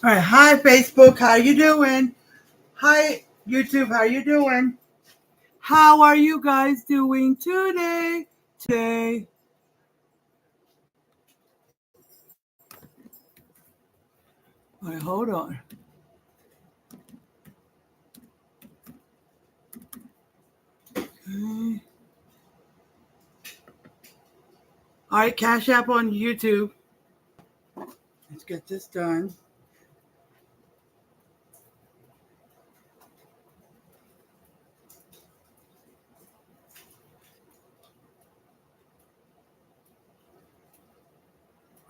All right, hi Facebook, how you doing? Hi YouTube, how you doing? How are you guys doing today? All right, hold on. Okay. All right, Cash App on YouTube. Let's get this done.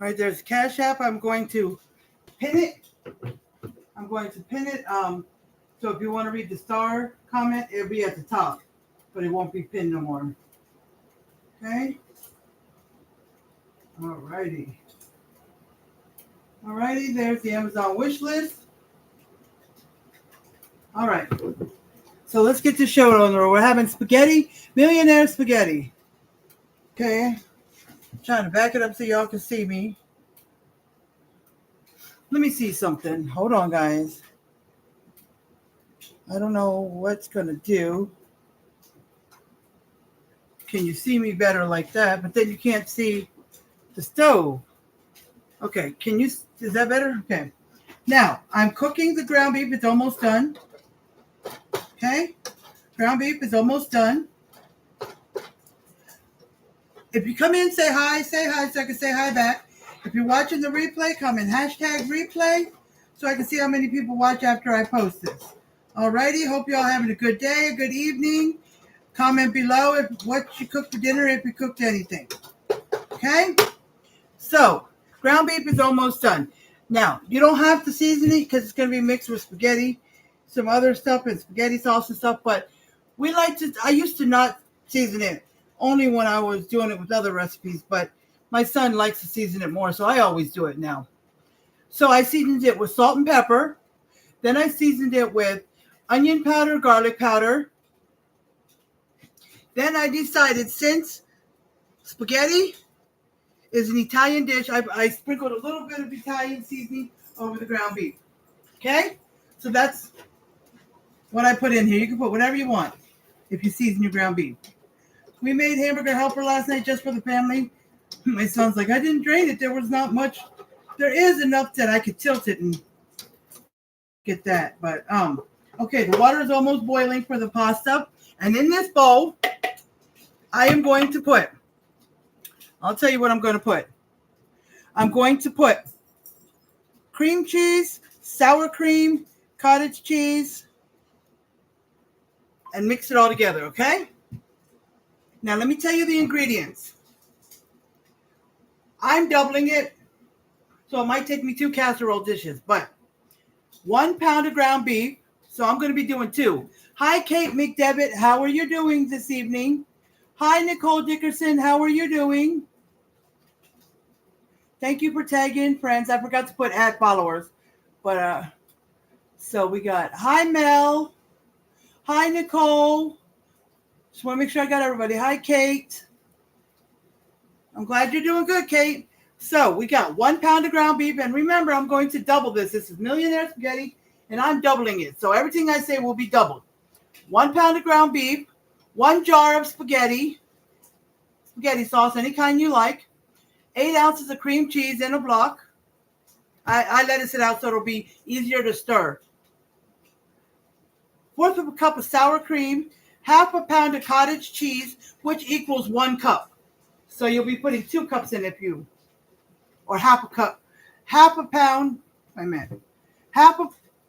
All right, there's Cash App. I'm going to pin it. So if you want to read the star comment, it'll be at the top, but it won't be pinned no more. Okay. All righty. All righty, there's the Amazon wish list. All right. So let's get this show on the road. We're having spaghetti, Millionaire Spaghetti. Okay. I'm trying to back it up so y'all can see me. Let me see something. Hold on, guys. I don't know what's going to do. Can you see me better like that? But then you can't see the stove. Okay. Is that better? Okay. Now, I'm cooking the ground beef. It's almost done. Okay. Ground beef is almost done. If you come in, say hi so I can say hi back. If you're watching the replay, come in #replay so I can see how many people watch after I post this. Alrighty, hope you all having a good day, a good evening. Comment below what you cooked for dinner, if you cooked anything. Okay? So, ground beef is almost done. Now, you don't have to season it because it's going to be mixed with spaghetti, some other stuff, and spaghetti sauce and stuff, but I used to not season it, only when I was doing it with other recipes, but my son likes to season it more, so I always do it now. So I seasoned it with salt and pepper. Then I seasoned it with onion powder, garlic powder. Then I decided, since spaghetti is an Italian dish, I sprinkled a little bit of Italian seasoning over the ground beef. Okay? So that's what I put in here. You can put whatever you want if you season your ground beef. We made hamburger helper last night just for the family. My son's like, I didn't drain it. There was not much. There is enough that I could tilt it and get that. But, okay, the water is almost boiling for the pasta. And in this bowl, I am going to put, I'll tell you what I'm going to put. I'm going to put cream cheese, sour cream, cottage cheese, and mix it all together, okay? Now, let me tell you the ingredients. I'm doubling it, so it might take me 2 casserole dishes, but 1 pound of ground beef, so I'm going to be doing 2. Hi, Kate McDevitt. How are you doing this evening? Hi, Nicole Dickerson. How are you doing? Thank you for tagging, friends. I forgot to put @ followers, but so we got hi, Mel. Hi, Nicole. Just want to make sure I got everybody. Hi, Kate. I'm glad you're doing good, Kate. So we got 1 pound of ground beef. And remember, I'm going to double this. This is Millionaire Spaghetti, and I'm doubling it. So everything I say will be doubled. 1 pound of ground beef, 1 jar of spaghetti sauce, any kind you like, 8 ounces of cream cheese in a block. I let it sit out so it'll be easier to stir. 1/4 of a cup of sour cream, 1/2 pound of cottage cheese, which equals 1 cup. So you'll be putting 2 cups in or 1/2 cup. 1/2 pound, I meant, it's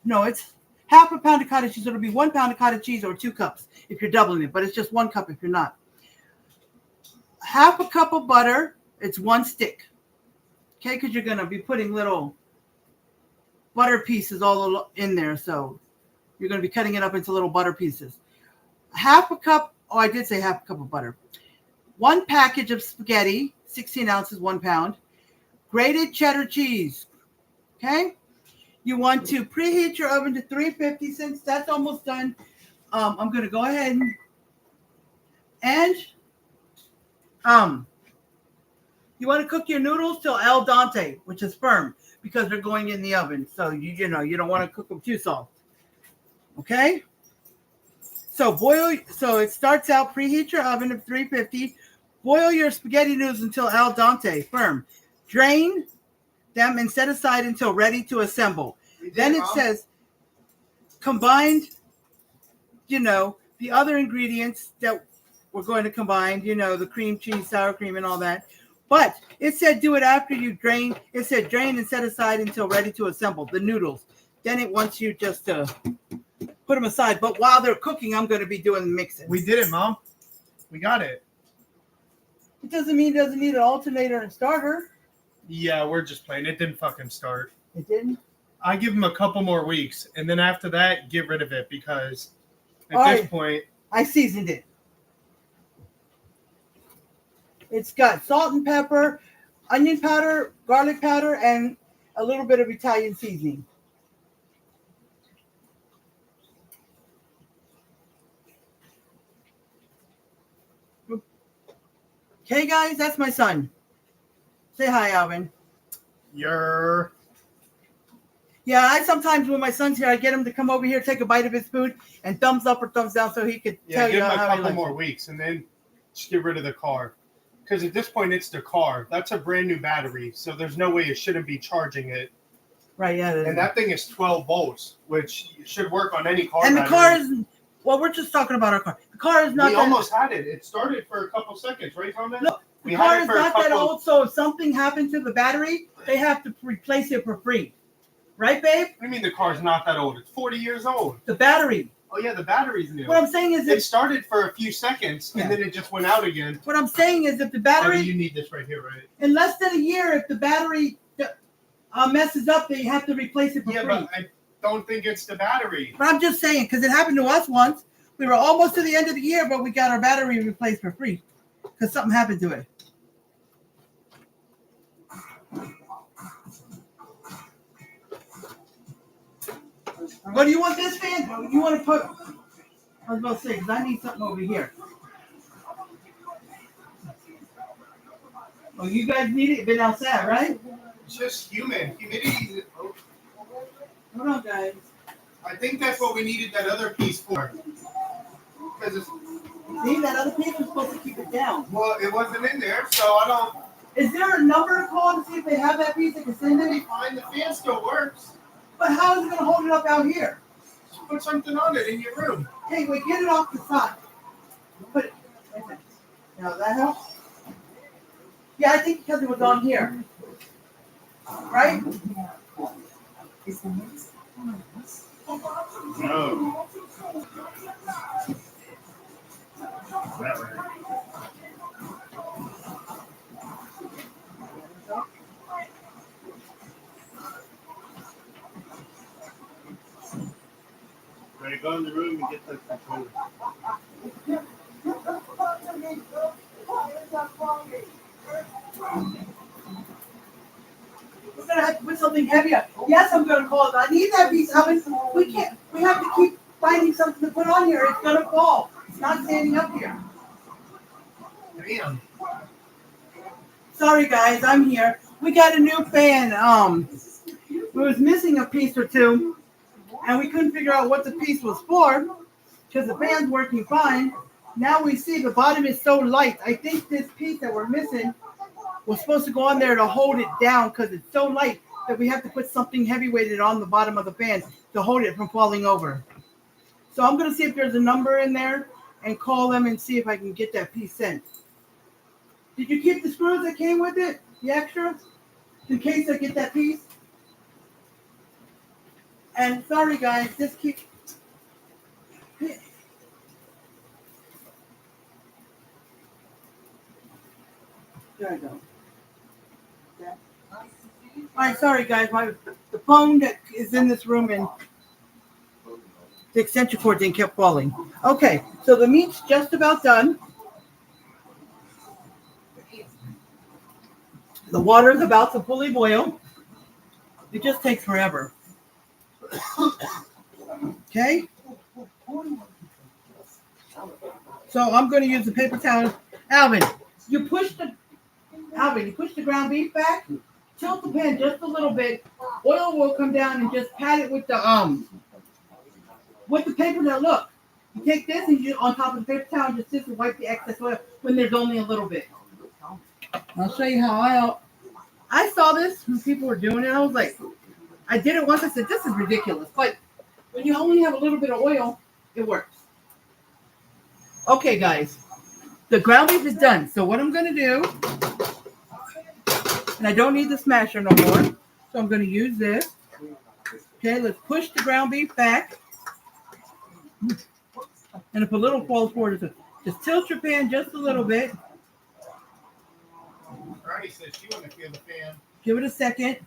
1/2 pound of cottage cheese. It'll be 1 pound of cottage cheese or 2 cups if you're doubling it, but it's just 1 cup if you're not. 1/2 cup of butter. It's 1 stick. Okay, because you're going to be putting little butter pieces all in there. So you're going to be cutting it up into little butter pieces. 1/2 cup. Oh, I did say 1/2 cup of butter. 1 package of spaghetti, 16 ounces, 1 pound. Grated cheddar cheese. Okay. You want to preheat your oven to 350. Since that's almost done, I'm going to go ahead and You want to cook your noodles till al dente, which is firm, because they're going in the oven. So you don't want to cook them too soft. Okay? So it starts out, preheat your oven at 350. Boil your spaghetti noodles until al dente, firm. Drain them and set aside until ready to assemble. Then it says combined, the other ingredients that we're going to combine, the cream cheese, sour cream, and all that. But it said do it after you drain. It said drain and set aside until ready to assemble the noodles. Then it wants you just to put them aside. But while they're cooking, I'm going to be doing the mixing. We did it, Mom. We got it. It doesn't mean it doesn't need an alternator and starter. Yeah, we're just playing. It didn't fucking start. It didn't? I give them a couple more weeks, and then after that, get rid of it because at this point... I seasoned it. It's got salt and pepper, onion powder, garlic powder, and a little bit of Italian seasoning. Okay, guys, that's my son. Say hi, Alvin. Yeah, I sometimes when my son's here, I get him to come over here, take a bite of his food, and thumbs up or thumbs down so he could tell you give him how a he couple likes more it. weeks, and then just get rid of the car. Because at this point, it's the car. That's a brand new battery, so there's no way it shouldn't be charging it. Right, yeah. And that thing is 12 volts, which should work on any car. And the car is, well, we're just talking about our car. The car is not We almost had it. It started for a couple seconds, right, Thomas? Look, the car is not that old, so if something happened to the battery, they have to replace it for free. Right, babe? What do you mean the car's not that old? It's 40 years old. The battery. Oh, yeah, the battery's new. What I'm saying is it started for a few seconds, and then it just went out again. What I'm saying is if the battery... You need this right here, right? In less than a year, if the battery messes up, they have to replace it for free. Yeah, but I don't think it's the battery. But I'm just saying, because it happened to us once. We were almost to the end of the year, but we got our battery replaced for free because something happened to it. What do you want this fan? You want to put... I was about to say, because I need something over here. Oh, you guys need it? Been outside, right? It's just humidity. Hold on, guys. I think that's what we needed that other piece for. Because see, that other piece was supposed to keep it down. Well, it wasn't in there, so I don't... Is there a number to call to see if they have that piece that can send it? Fine, the fan still works. But how is it going to hold it up out here? Just put something on it in your room. Hey, wait, get it off the side. Put it right there. Now, that helps? Yeah, I think because it was on here. Right? No. That way. Ready, go in the room and get the controller. We're going to have to put something heavier. Yes, I'm going to call it. I need that piece. We can't. We have to keep finding something to put on here. It's going to fall. It's not standing up here. Damn. Sorry, guys. I'm here. We got a new fan. It was missing a piece or two, and we couldn't figure out what the piece was for because the fan's working fine. Now we see the bottom is so light. I think this piece that we're missing was supposed to go on there to hold it down because it's so light that we have to put something heavy-weighted on the bottom of the fan to hold it from falling over. So I'm going to see if there's a number in there and call them and see if I can get that piece sent. Did you keep the screws that came with it? The extras? In case I get that piece? And sorry, guys, just keep... There I go. Yeah. All right, sorry, guys. The phone that is in this room and the extension cord thing kept falling. Okay, so the meat's just about done. The water is about to fully boil. It just takes forever. Okay? So I'm going to use the paper towel. Alvin, you push the Alvin, you push the ground beef back, tilt the pan just a little bit. Oil will come down and just pat it with the paper. Now look, you take this and you on top of the paper towel and just wipe the excess oil when there's only a little bit. I'll show you how I saw this when people were doing it. I was like, I did it once. I said, this is ridiculous. But when you only have a little bit of oil, it works. Okay, guys. The ground beef is done. So what I'm going to do, and I don't need the smasher no more, so I'm going to use this. Okay, let's push the ground beef back. And if a little falls forward, just tilt your pan just a little bit. Ronnie says she want to feel the fan. Give it a second.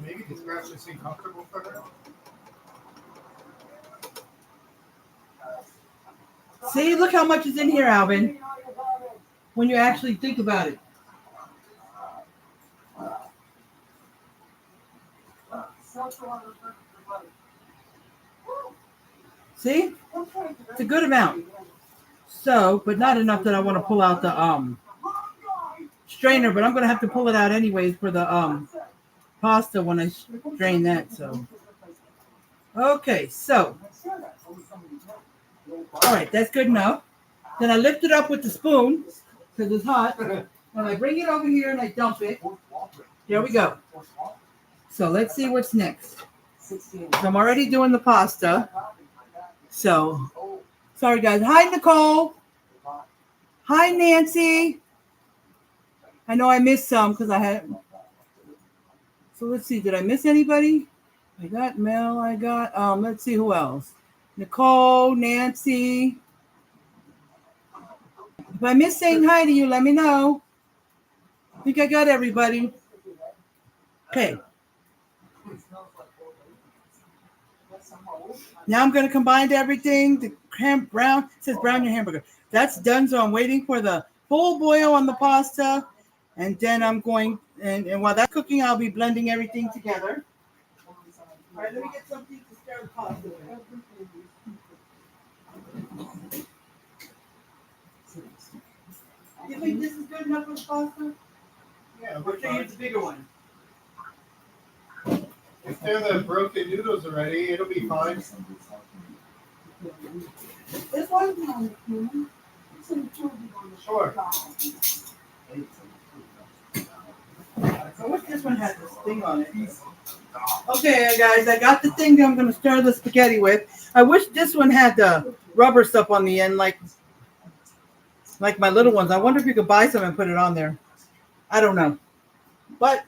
Maybe the scratch is uncomfortable for her. See, look how much is in here, Alvin, when you actually think about it. See? It's a good amount. So, but not enough that I want to pull out the strainer, but I'm going to have to pull it out anyways for the pasta when I drain that. So, okay, so, all right, that's good enough. Then I lift it up with the spoon because it's hot. And I bring it over here and I dump it. There we go. So let's see what's next. So I'm already doing the pasta. So, sorry guys. Hi, Nicole. Hi, Nancy. I know I missed some because I had. So let's see. Did I miss anybody? I got Mel. I got, let's see who else. Nicole, Nancy. If I miss saying hi to you, let me know. I think I got everybody. Okay. Now I'm going to combine everything. The brown, it says brown your hamburger. That's done, so I'm waiting for the full boil on the pasta. And then I'm going, and while that's cooking, I'll be blending everything together. All right, let me get something to stir the pasta with. You think this is good enough for the pasta? Yeah, Or should I use the bigger one? if they're the broken noodles already, it'll be fine. This one? Sure. I wish this one had this thing on it. Okay, guys, I got the thing that I'm going to stir the spaghetti with. I wish this one had the rubber stuff on the end, like my little ones. I wonder if you could buy some and put it on there. I don't know. But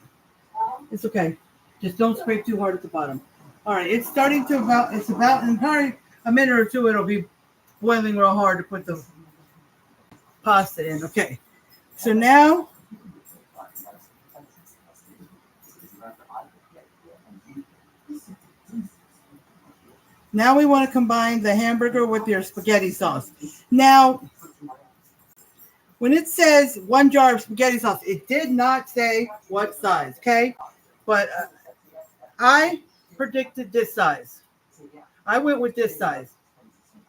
it's okay. Just don't scrape too hard at the bottom. All right, it's starting to it's about in probably a minute or two, it'll be boiling real hard to put the pasta in. Okay, so now we want to combine the hamburger with your spaghetti sauce. Now, when it says 1 jar of spaghetti sauce, it did not say what size, okay? But I predicted this size. I went with this size.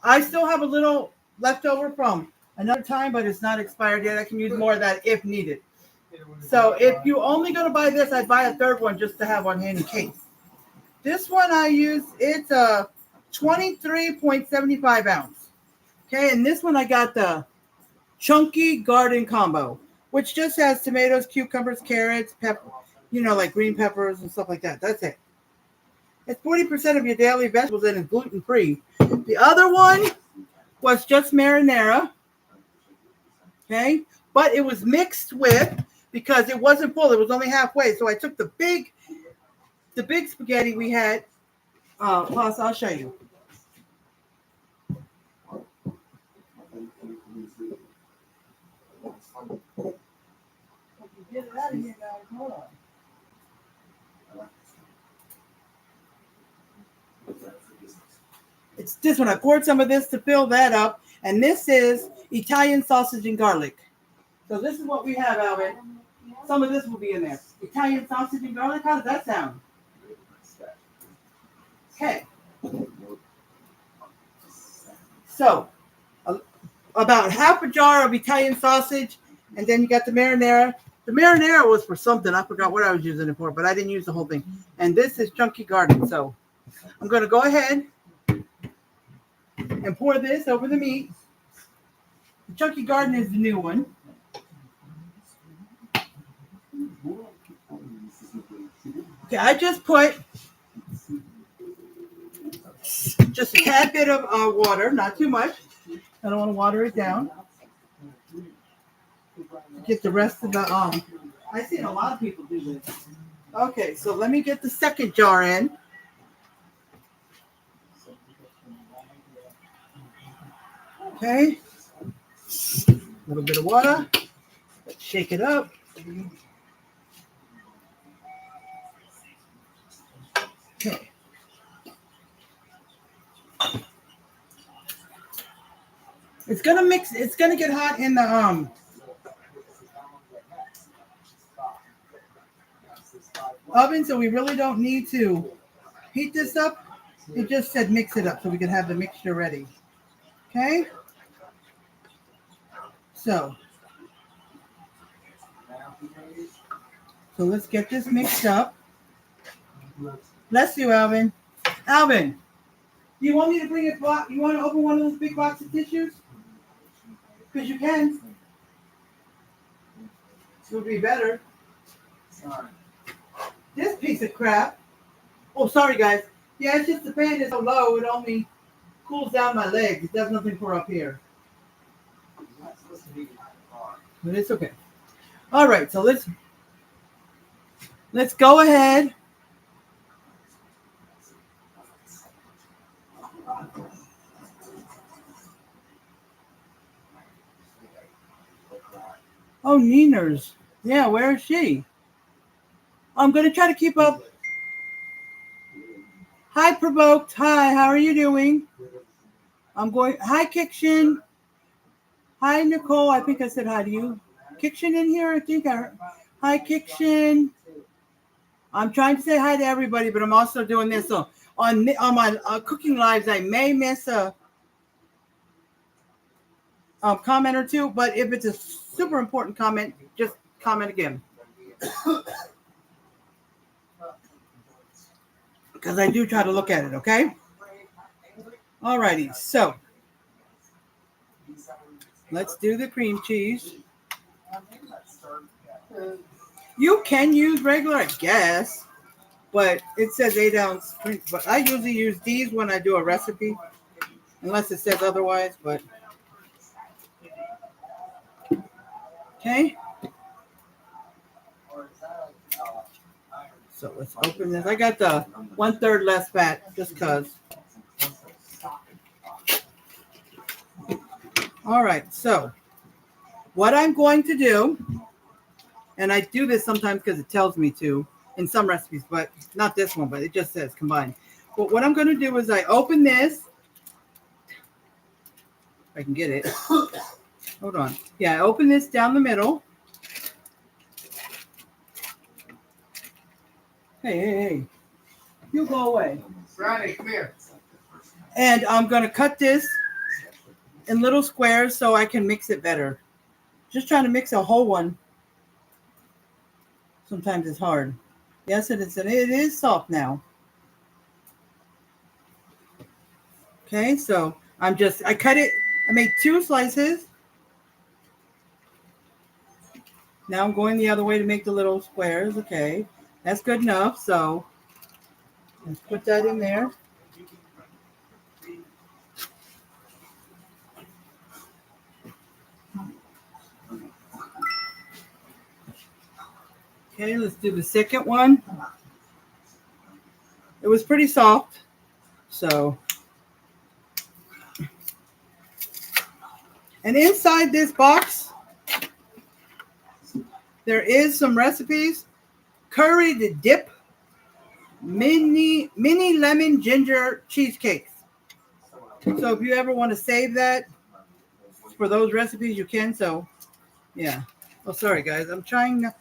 I still have a little left over from another time, but it's not expired yet. I can use more of that if needed. So if you're only going to buy this, I'd buy a third one just to have on hand in case. This one I use, it's a 23.75 ounce. Okay, and this one I got the Chunky Garden Combo, which just has tomatoes, cucumbers, carrots, pepper, like green peppers and stuff like that. That's it. It's 40% of your daily vegetables and it's gluten-free. The other one was just marinara. Okay, but it was mixed with, because it wasn't full, it was only halfway. So I took the big spaghetti we had. Plus, I'll show you. Get it out of here, guys. Hold on. It's this one. I poured some of this to fill that up. And this is Italian sausage and garlic. So this is what we have, Alvin. Some of this will be in there. Italian sausage and garlic. How does that sound? Okay. So, about half a jar of Italian sausage, and then you got the marinara. The marinara was for something. I forgot what I was using it for, but I didn't use the whole thing. And this is chunky garden. So I'm going to go ahead and pour this over the meat. The chunky garden is the new one. Okay, I just put just a tad bit of water, not too much. I don't want to water it down. Get the rest of the I've seen a lot of people do this. Okay, so let me get the second jar in. Okay. A little bit of water. Let's shake it up. Okay. It's gonna mix. It's gonna get hot in the oven, so we really don't need to heat this up. It just said mix it up so we can have the mixture ready. Okay. So let's get this mixed up. Bless you, Alvin. Alvin, do you want me to bring it? You want to open one of those big box of tissues? Because you can. It would be better. Sorry. This piece of crap. Oh, sorry, guys. Yeah, it's just the fan is so low, it only cools down my legs. It does nothing for up here. But it's okay. All right, so let's go ahead. Oh, Neeners. Yeah, where is she? I'm going to try to keep up. Hi, Provoked. Hi, how are you doing? Hi, Kickshin. Hi, Nicole. I think I said hi to you. Kickshin in here? I think I heard. Hi, Kickshin. I'm trying to say hi to everybody, but I'm also doing this. So on my cooking lives, I may miss a comment or two, but if it's a super important comment, just comment again. Because I do try to look at it, okay? All righty, so let's do the cream cheese. You can use regular, I guess, but it says 8 ounce cream. But I usually use these when I do a recipe, unless it says otherwise, but okay. So let's open this. I got the 1/3 less fat just because. All right, so what I'm going to do, and I do this sometimes because it tells me to in some recipes, but not this one, but it just says combine. But what I'm going to do is I open this. If I can get it. Hold on. Yeah, I open this down the middle. Hey. You go away. Ronnie, come here. And I'm going to cut this in little squares so I can mix it better. Just trying to mix a whole one. Sometimes it's hard. Yes, it is soft now. Okay, so I cut it. I made 2 slices. Now I'm going the other way to make the little squares. Okay, that's good enough. So let's put that in there. Okay, let's do the second one. It was pretty soft, so. And inside this box, there is some recipes. Curry to dip, mini lemon ginger cheesecakes. So if you ever want to save that for those recipes, you can. So, yeah. Oh, sorry guys, I'm trying.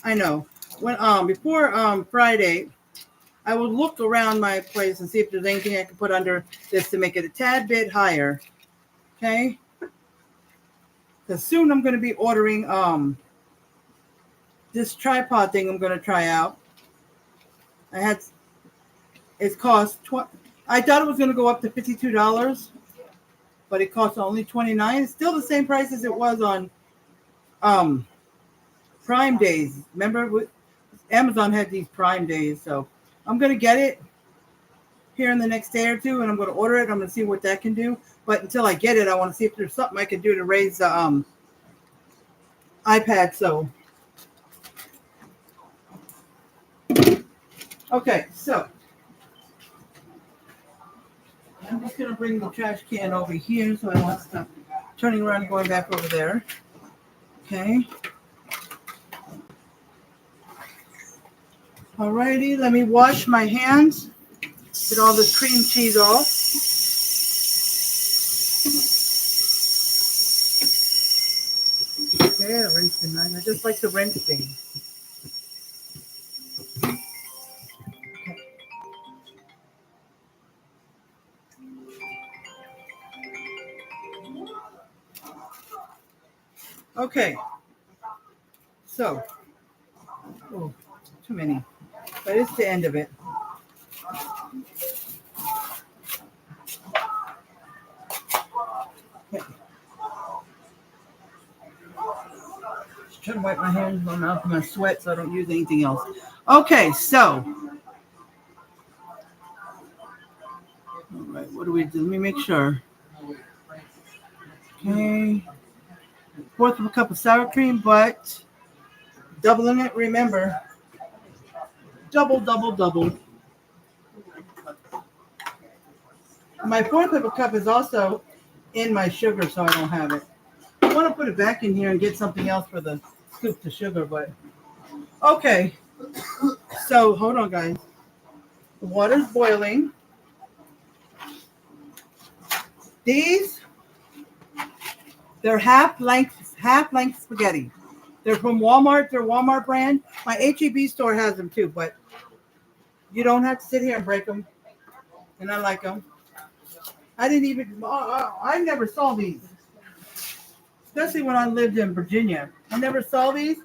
I know. When before Friday, I will look around my place and see if there's anything I can put under this to make it a tad bit higher. Okay? Because soon I'm going to be ordering this tripod thing I'm going to try out. It's cost I thought it was going to go up to $52, but it costs only $29. It's still the same price as it was on Prime days. Remember, Amazon had these Prime days, so I'm going to get it here in the next day or two, and I'm going to order it. I'm going to see what that can do. But until I get it, I want to see if there's something I can do to raise the iPad. So, okay, so I'm just going to bring the trash can over here so I don't have to stop turning around and going back over there. Okay. Alrighty, let me wash my hands. Get all this cream cheese off. Okay, I rinsed the knife. I just like to rinse things. Okay, so, oh, too many, but it's the end of it. Okay. Just trying to wipe my hands, my mouth, and my sweat so I don't use anything else. Okay, so, all right, what do we do? Let me make sure. Okay, 1/4 of a cup of sour cream, but doubling it, remember. Double, double, double. My 1/4 of a cup is also in my sugar, so I don't have it. I want to put it back in here and get something else for the scoop to sugar, but okay. So hold on, guys. The water's boiling. These, they're half-length spaghetti. They're from Walmart. They're Walmart brand. My H-E-B store has them too, but you don't have to sit here and break them. And I like them. I never saw these, especially when I lived in Virginia. I never saw these,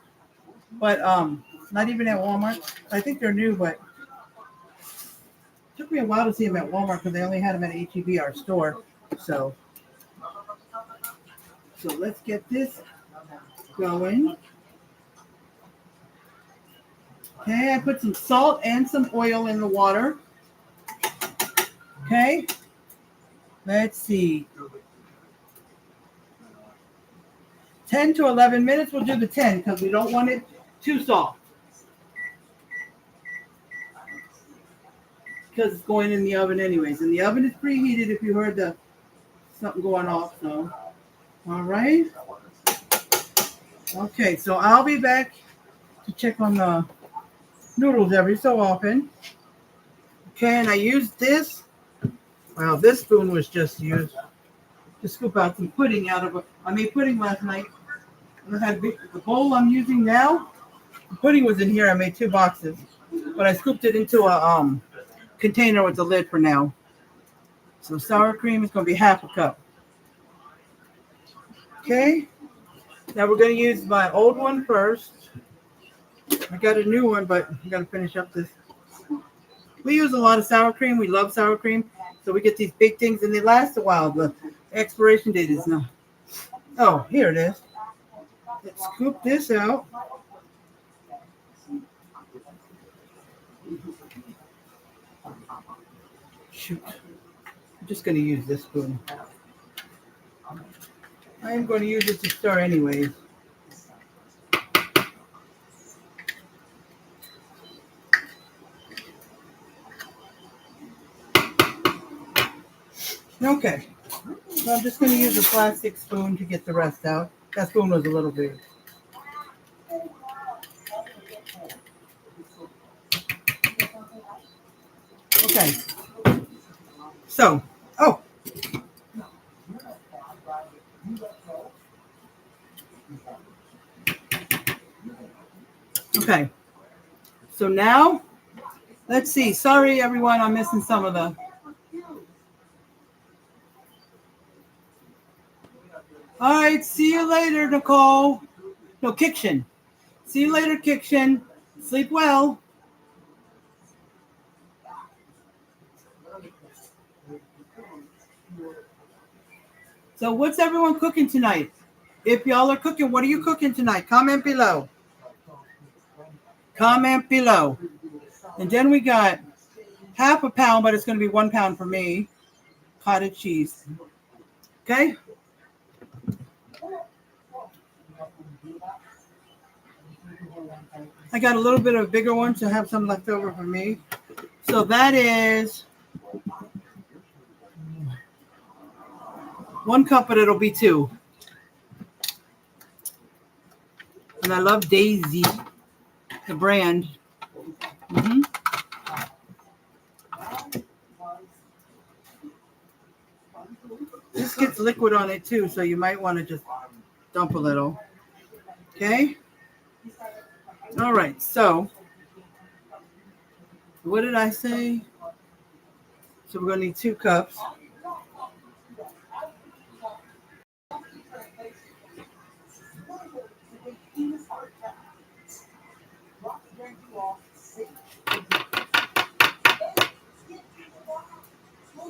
but not even at Walmart. I think they're new, but it took me a while to see them at Walmart because they only had them at H-E-B, our store. So let's get this going. Okay, I put some salt and some oil in the water. Okay, let's see. 10 to 11 minutes. We'll do the 10 because we don't want it too soft. Because it's going in the oven anyways. And the oven is preheated if you heard something going off. So, all right. Okay, so I'll be back to check on the noodles every so often. Okay, and I used this. Wow, this spoon was just used to scoop out some pudding out of it. I made pudding last night. I had the bowl I'm using now. The pudding was in here. I made 2 boxes, but I scooped it into a container with the lid for now. So sour cream is going to be 1/2 cup. Okay. Now we're going to use my old one first. I got a new one, but I got to finish up this. We use a lot of sour cream. We love sour cream. So we get these big things, and they last a while. The expiration date is not. Oh, here it is. Let's scoop this out. Shoot. I'm just going to use this spoon. I am going to use it to stir anyways. Okay. So I'm just going to use a plastic spoon to get the rest out. That spoon was a little big. Okay. So, okay. So now Let's see. Sorry, everyone. I'm missing some of the. All right. See you later, Nicole. No, Kiction. See you later, Kiction. Sleep well. So what's everyone cooking tonight? If y'all are cooking, what are you cooking tonight? Comment below. Comment below. And then we got half a pound, but it's going to be 1 pound for me. Cottage cheese. Okay? I got a little bit of a bigger one to have some left over for me. So that is 1 cup, but it'll be 2. And I love Daisy, the brand. Mm-hmm. This gets liquid on it too, so you might want to just dump a little. Okay? All right, so what did I say? So we're going to need 2 cups.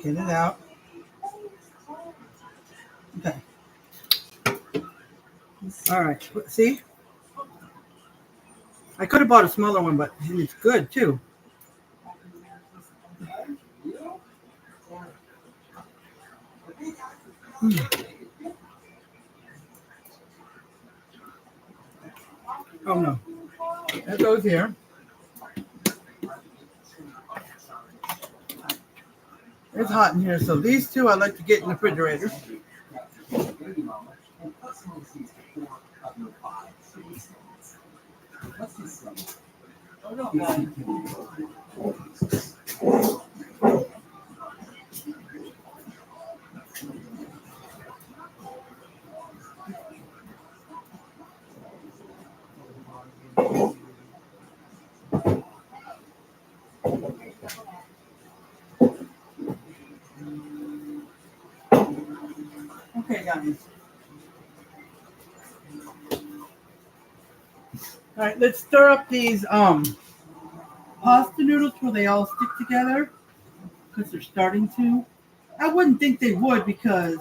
Get it out. Okay. All right. See? I could have bought a smaller one, but it's good too. Oh no. That goes here. It's hot in here, so these 2 I like to get in the refrigerator. Okay, guys. All right, let's stir up these pasta noodles where they all stick together because they're starting to. I wouldn't think they would because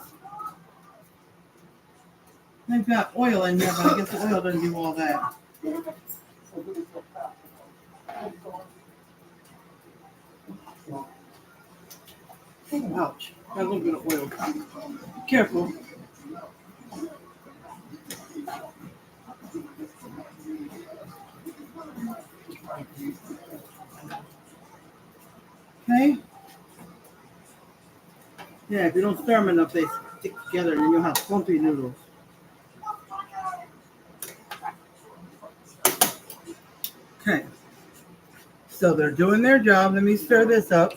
they've got oil in here, but I guess the oil doesn't do all that. Ouch. Got a little bit of oil. Be careful. Okay. Yeah, if you don't stir them enough, they stick together and then you'll have clumpy noodles. Okay. So they're doing their job. Let me stir this up.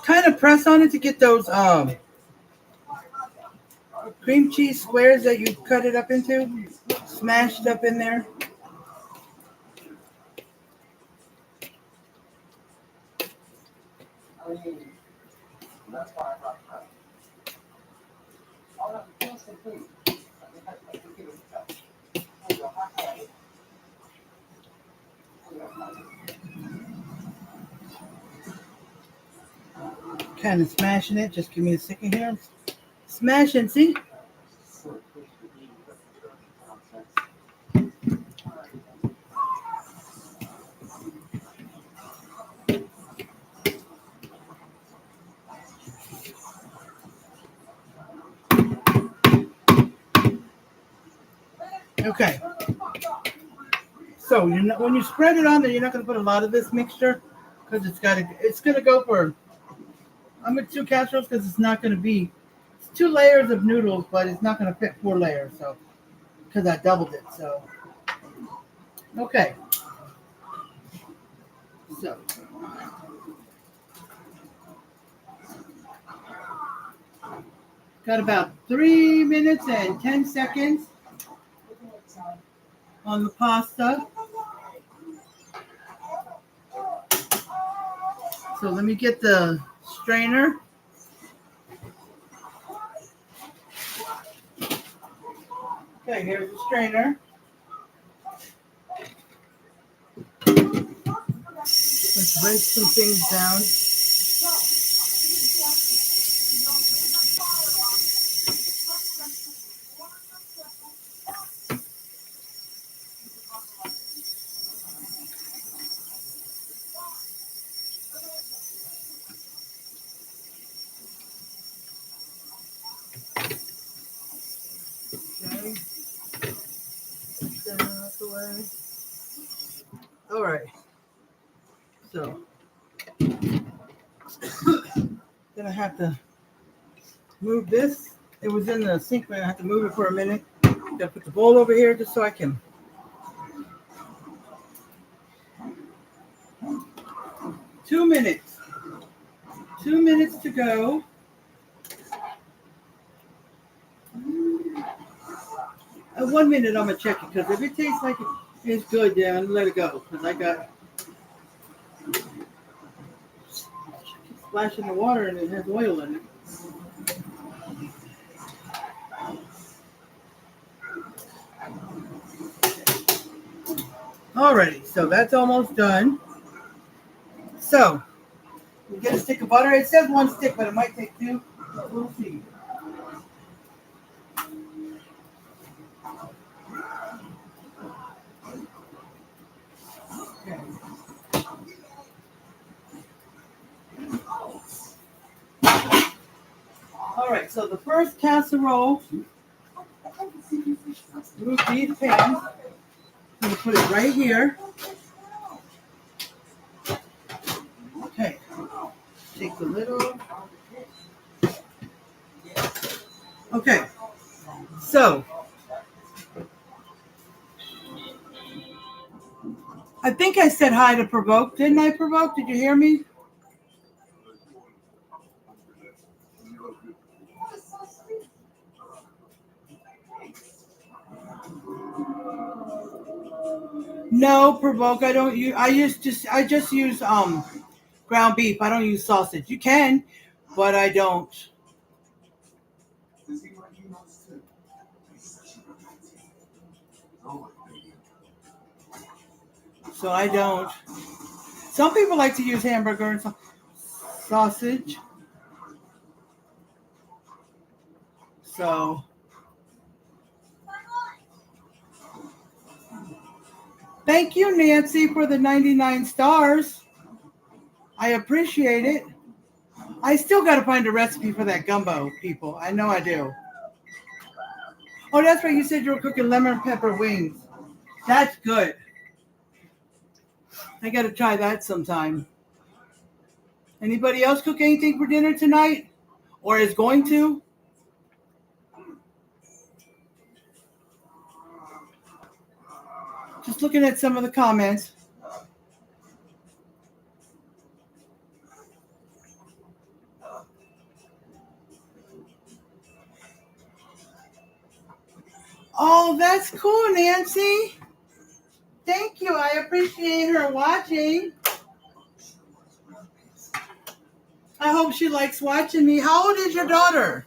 Kind of press on it to get those cream cheese squares that you cut it up into smashed up in there. Kind of smashing it. Just give me a second here. Smashing, see? Okay. So when you spread it on there, you're not going to put a lot of this mixture because it's going to go for. I'm with 2 casseroles because it's not going to be. It's 2 layers of noodles, but it's not going to fit 4 layers. So because I doubled it. So okay. So Got about 3 minutes and 10 seconds on the pasta. So let me get the strainer. Okay, here's the strainer. Let's break some things down. Okay. Get that out the way. All right. So then I have to move this. It was in the sink, but I have to move it for a minute. Gotta put the bowl over here just so I can. 2 minutes. 2 minutes to go. At 1 minute, I'm gonna check it because if it tastes like it's good, yeah, I'm let it go because I got splashing the water and it has oil in it. Alrighty, so that's almost done. So we get a stick of butter. It says 1 stick, but it might take 2. So we'll see. Okay. All right, so the first casserole, move these pans. I'm gonna put it right here. Okay, take the lid off. Okay, so I think I said hi to Provoke. Didn't I, Provoke? Did you hear me? No, Provoke. I don't use. I just use ground beef. I don't use sausage. You can, but I don't. So I don't. Some people like to use hamburger and sausage. So thank you, Nancy, for the 99 stars. I appreciate it. I still got to find a recipe for that gumbo, people. I know I do. Oh, that's right. You said you were cooking lemon pepper wings. That's good. I got to try that sometime. Anybody else cook anything for dinner tonight? Or is going to? Just looking at some of the comments. Oh, that's cool, Nancy. Thank you. I appreciate her watching. I hope she likes watching me. How old is your daughter?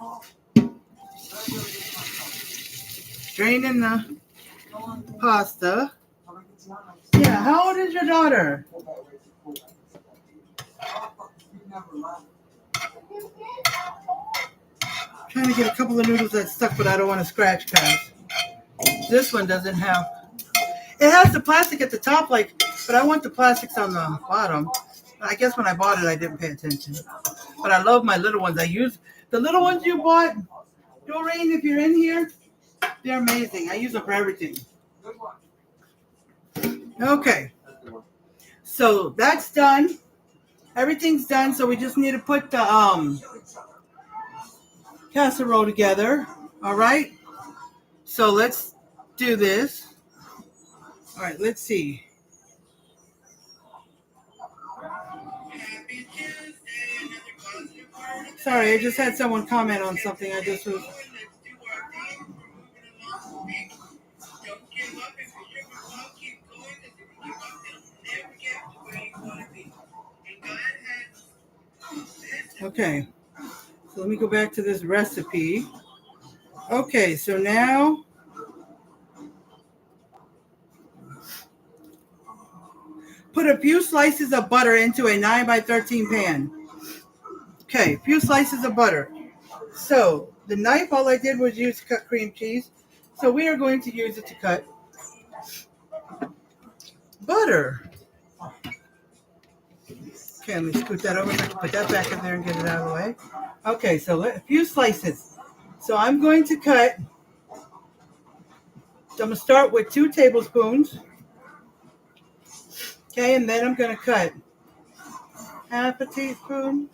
Draining the pasta. Yeah, how old is your daughter? Trying to get a couple of noodles that stuck, but I don't want to scratch because this one doesn't have. It has the plastic at the top, but I want the plastics on the bottom. I guess when I bought it, I didn't pay attention. But I love my little ones. I use the little ones you bought. Doreen, if you're in here, they're amazing. I use them for everything. Okay. So that's done. Everything's done. So we just need to put the casserole together. All right. So let's do this. All right. Let's see. Happy Tuesday, another positive word Sorry, I just had someone comment on something. I just was. Okay, so let me go back to this recipe. Okay, so now put a few slices of butter into a 9 by 13 pan. Okay, a few slices of butter. So the knife, all I did was use to cut cream cheese. So we are going to use it to cut butter. Okay, let me scoot that over so I can put that back in there and get it out of the way. Okay, so a few slices. So I'm going to cut, so I'm going to start with 2 tablespoons. Okay, and then I'm going to cut half a teaspoon.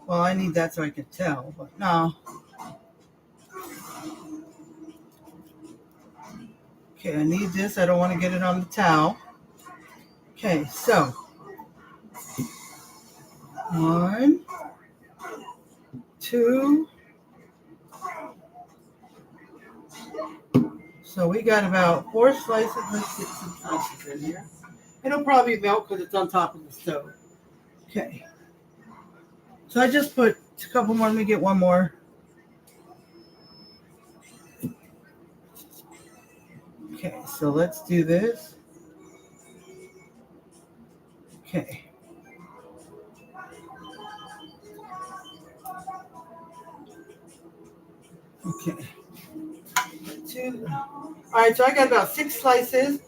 Well, I need that so I can tell, but no. Okay, I need this. I don't want to get it on the towel. Okay, so 1, 2. So we got about 4 slices. Let's get some slices in here. It'll probably melt because it's on top of the stove. Okay. So I just put a couple more. Let me get one more. Okay, so let's do this. Okay. Okay. 2. All right, so I got about 6 slices.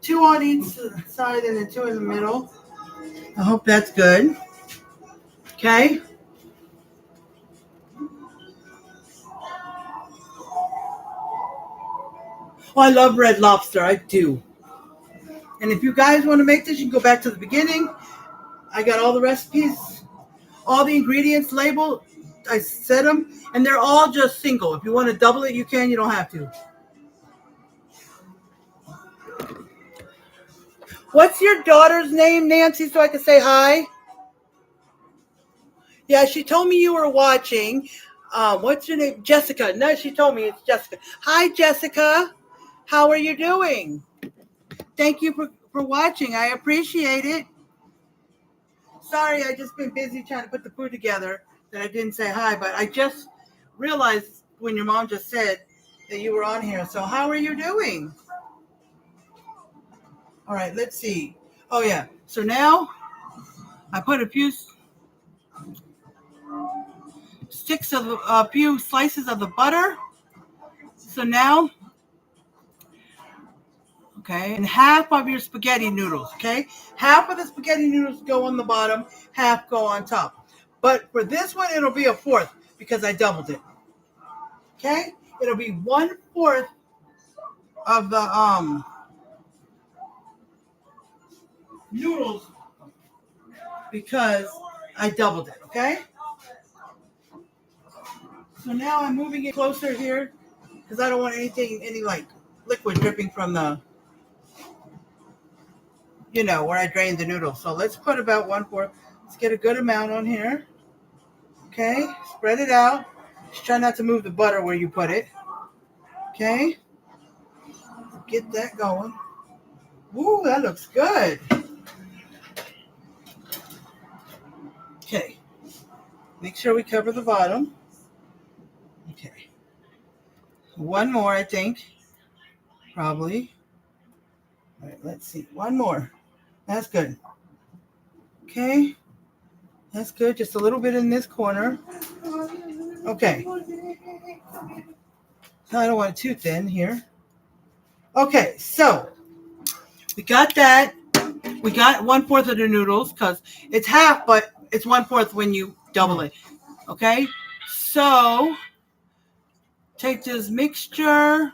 2 on each side and then 2 in the middle. I hope that's good. Okay. Oh, I love Red Lobster. I do. And if you guys want to make this, you can go back to the beginning. I got all the recipes, all the ingredients labeled. I set them, and they're all just single. If you want to double it, you can. You don't have to. What's your daughter's name, Nancy, so I can say hi? Yeah, she told me you were watching. What's your name? Jessica. No, she told me it's Jessica. Hi, Jessica. How are you doing? Thank you for watching. I appreciate it. Sorry, I just been busy trying to put the food together that I didn't say hi, but I just realized when your mom just said that you were on here. So how are you doing? All right, let's see. Oh, yeah. So now I put a few few slices of the butter. So now, okay, and half of your spaghetti noodles, okay? Half of the spaghetti noodles go on the bottom, half go on top. But for this one, it'll be a fourth because I doubled it. Okay? It'll be 1/4 of the noodles because I doubled it, okay? So now I'm moving it closer here because I don't want any like liquid dripping from the, where I drained the noodles. So let's put about 1/4. Let's get a good amount on here. Okay, spread it out. Just try not to move the butter where you put it. Okay, get that going. Ooh, that looks good. Okay, make sure we cover the bottom. Okay, one more, I think. Probably. All right, let's see. One more. That's good. Okay, that's good. Just a little bit in this corner. Okay. I don't want it too thin here. Okay, so we got that. We got 1/4 of the noodles because it's half, but it's 1/4 when you double it. Okay, so take this mixture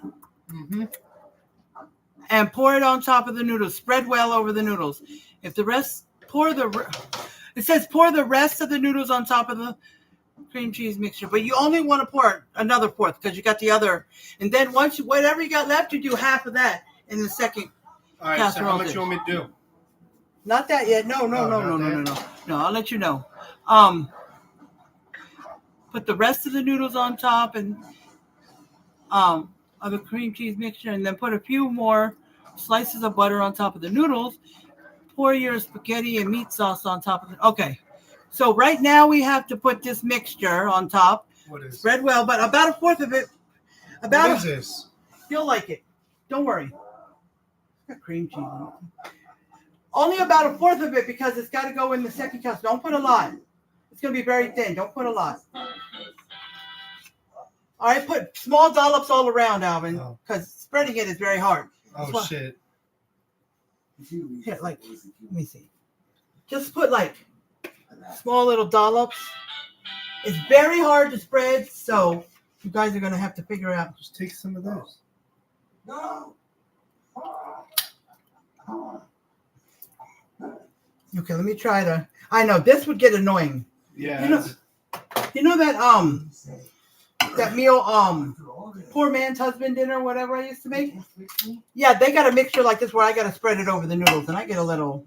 and pour it on top of the noodles. Spread well over the noodles. If the rest, it says pour the rest of the noodles on top of the cream cheese mixture, but you only want to pour another fourth because you got the other. And then whatever you got left, you do half of that in the second. All right, so how much you want me to do? Not that yet. No. No, I'll let you know. Put the rest of the noodles on top and of the cream cheese mixture, and then put a few more slices of butter on top of the noodles. Pour your spaghetti and meat sauce on top of it. Okay. So right now we have to put this mixture on top. What is? Spread well, but about a fourth of it. What is this? You'll like it. Don't worry. It's got cream cheese in it. Only about a fourth of it because it's got to go in the second cup. Don't put a lot. It's going to be very thin. Don't put a lot. All right, put small dollops all around, Alvin, because spreading it is very hard. Oh, shit. Here, like, let me see. Just put, like, small little dollops. It's very hard to spread, so you guys are going to have to figure out. Just take some of those. No. Okay, let me try to. I know this would get annoying. Yeah. You know that meal, poor man's husband dinner, whatever I used to make. Yeah, they got a mixture like this where I got to spread it over the noodles, and I get a little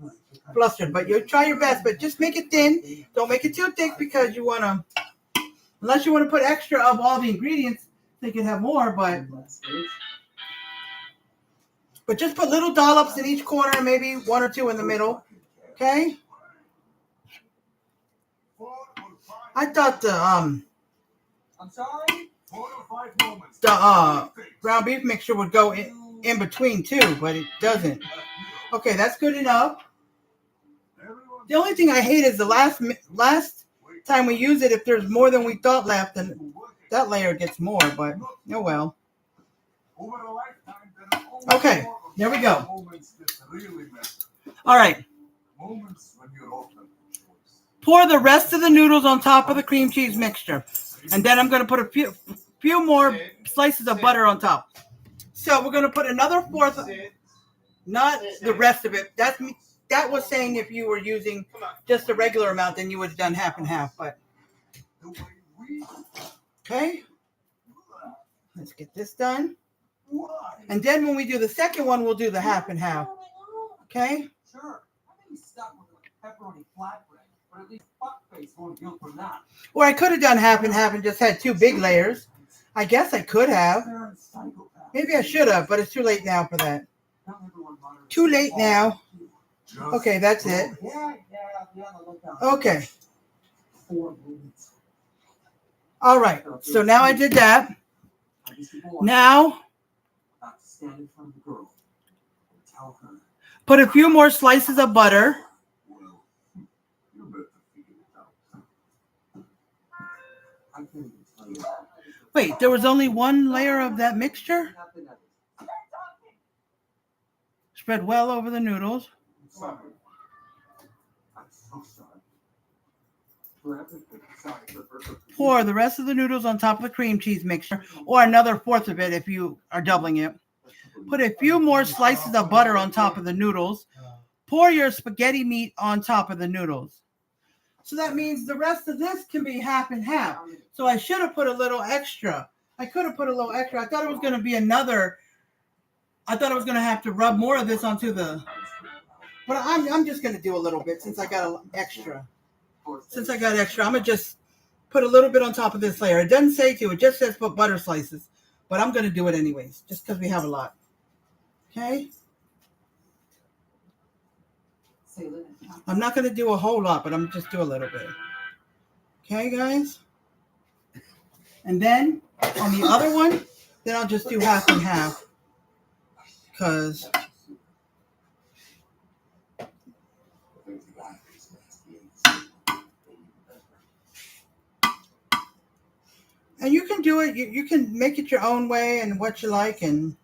flustered. But you try your best, but just make it thin. Don't make it too thick because you want to. Unless you want to put extra of all the ingredients, they can have more. But just put little dollops in each corner, maybe one or two in the middle. Okay. I thought I'm sorry. 4 to 5 moments. the ground beef mixture would go in between too, but it doesn't. Okay, that's good enough. The only thing I hate is the last time we use it. If there's more than we thought left, then that layer gets more. But oh well. Okay, there we go. All right. Pour the rest of the noodles on top of the cream cheese mixture. And then I'm going to put a few more slices of butter on top. So we're going to put another fourth, not the rest of it. That was saying if you were using just a regular amount, then you would have done half and half. But okay, let's get this done. And then when we do the second one, we'll do the half and half. Okay? Sure. I may be stuck with a pepperoni flatbread, but at least fuckface won't guilt from that. Or I could have done half and half and just had 2 big layers. I guess I could have. Maybe I should have, but it's too late now for that. Too late now. Okay, that's it. Okay. All right. So now I did that. Now, put a few more slices of butter. Wait, there was only one layer of that mixture? Spread well over the noodles. Pour the rest of the noodles on top of the cream cheese mixture, or another fourth of it if you are doubling it. Put a few more slices of butter on top of the noodles. Pour your spaghetti meat on top of the noodles. So that means the rest of this can be half and half. So I should have put a little extra. I could have put a little extra. I thought it was going to be another. I thought I was going to have to rub more of this onto the. But I'm just going to do a little bit since I got extra. Since I got extra, I'm going to just put a little bit on top of this layer. It doesn't say to. It just says put butter slices. But I'm going to do it anyways, just because we have a lot. Okay? I'm not going to do a whole lot, but I'm just do a little bit. Okay, guys? And then on the other one, then I'll just do half and half. Because and you can do it, you can make it your own way and what you like. And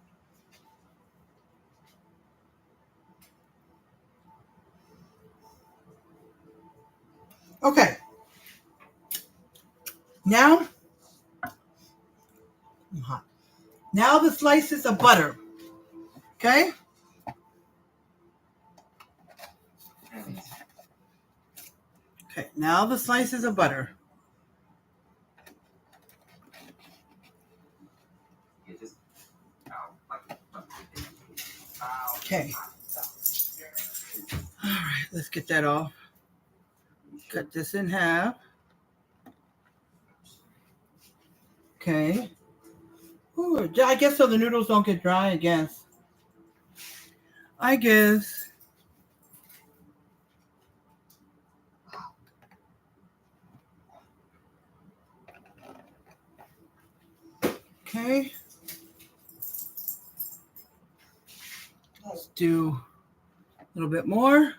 okay. Now, I'm hot. Now the slices of butter. Okay? Okay, now the slices of butter. Okay. All right, let's get that off. Cut this in half. Okay. Ooh, I guess so the noodles don't get dry, I guess. Okay. Let's do a little bit more.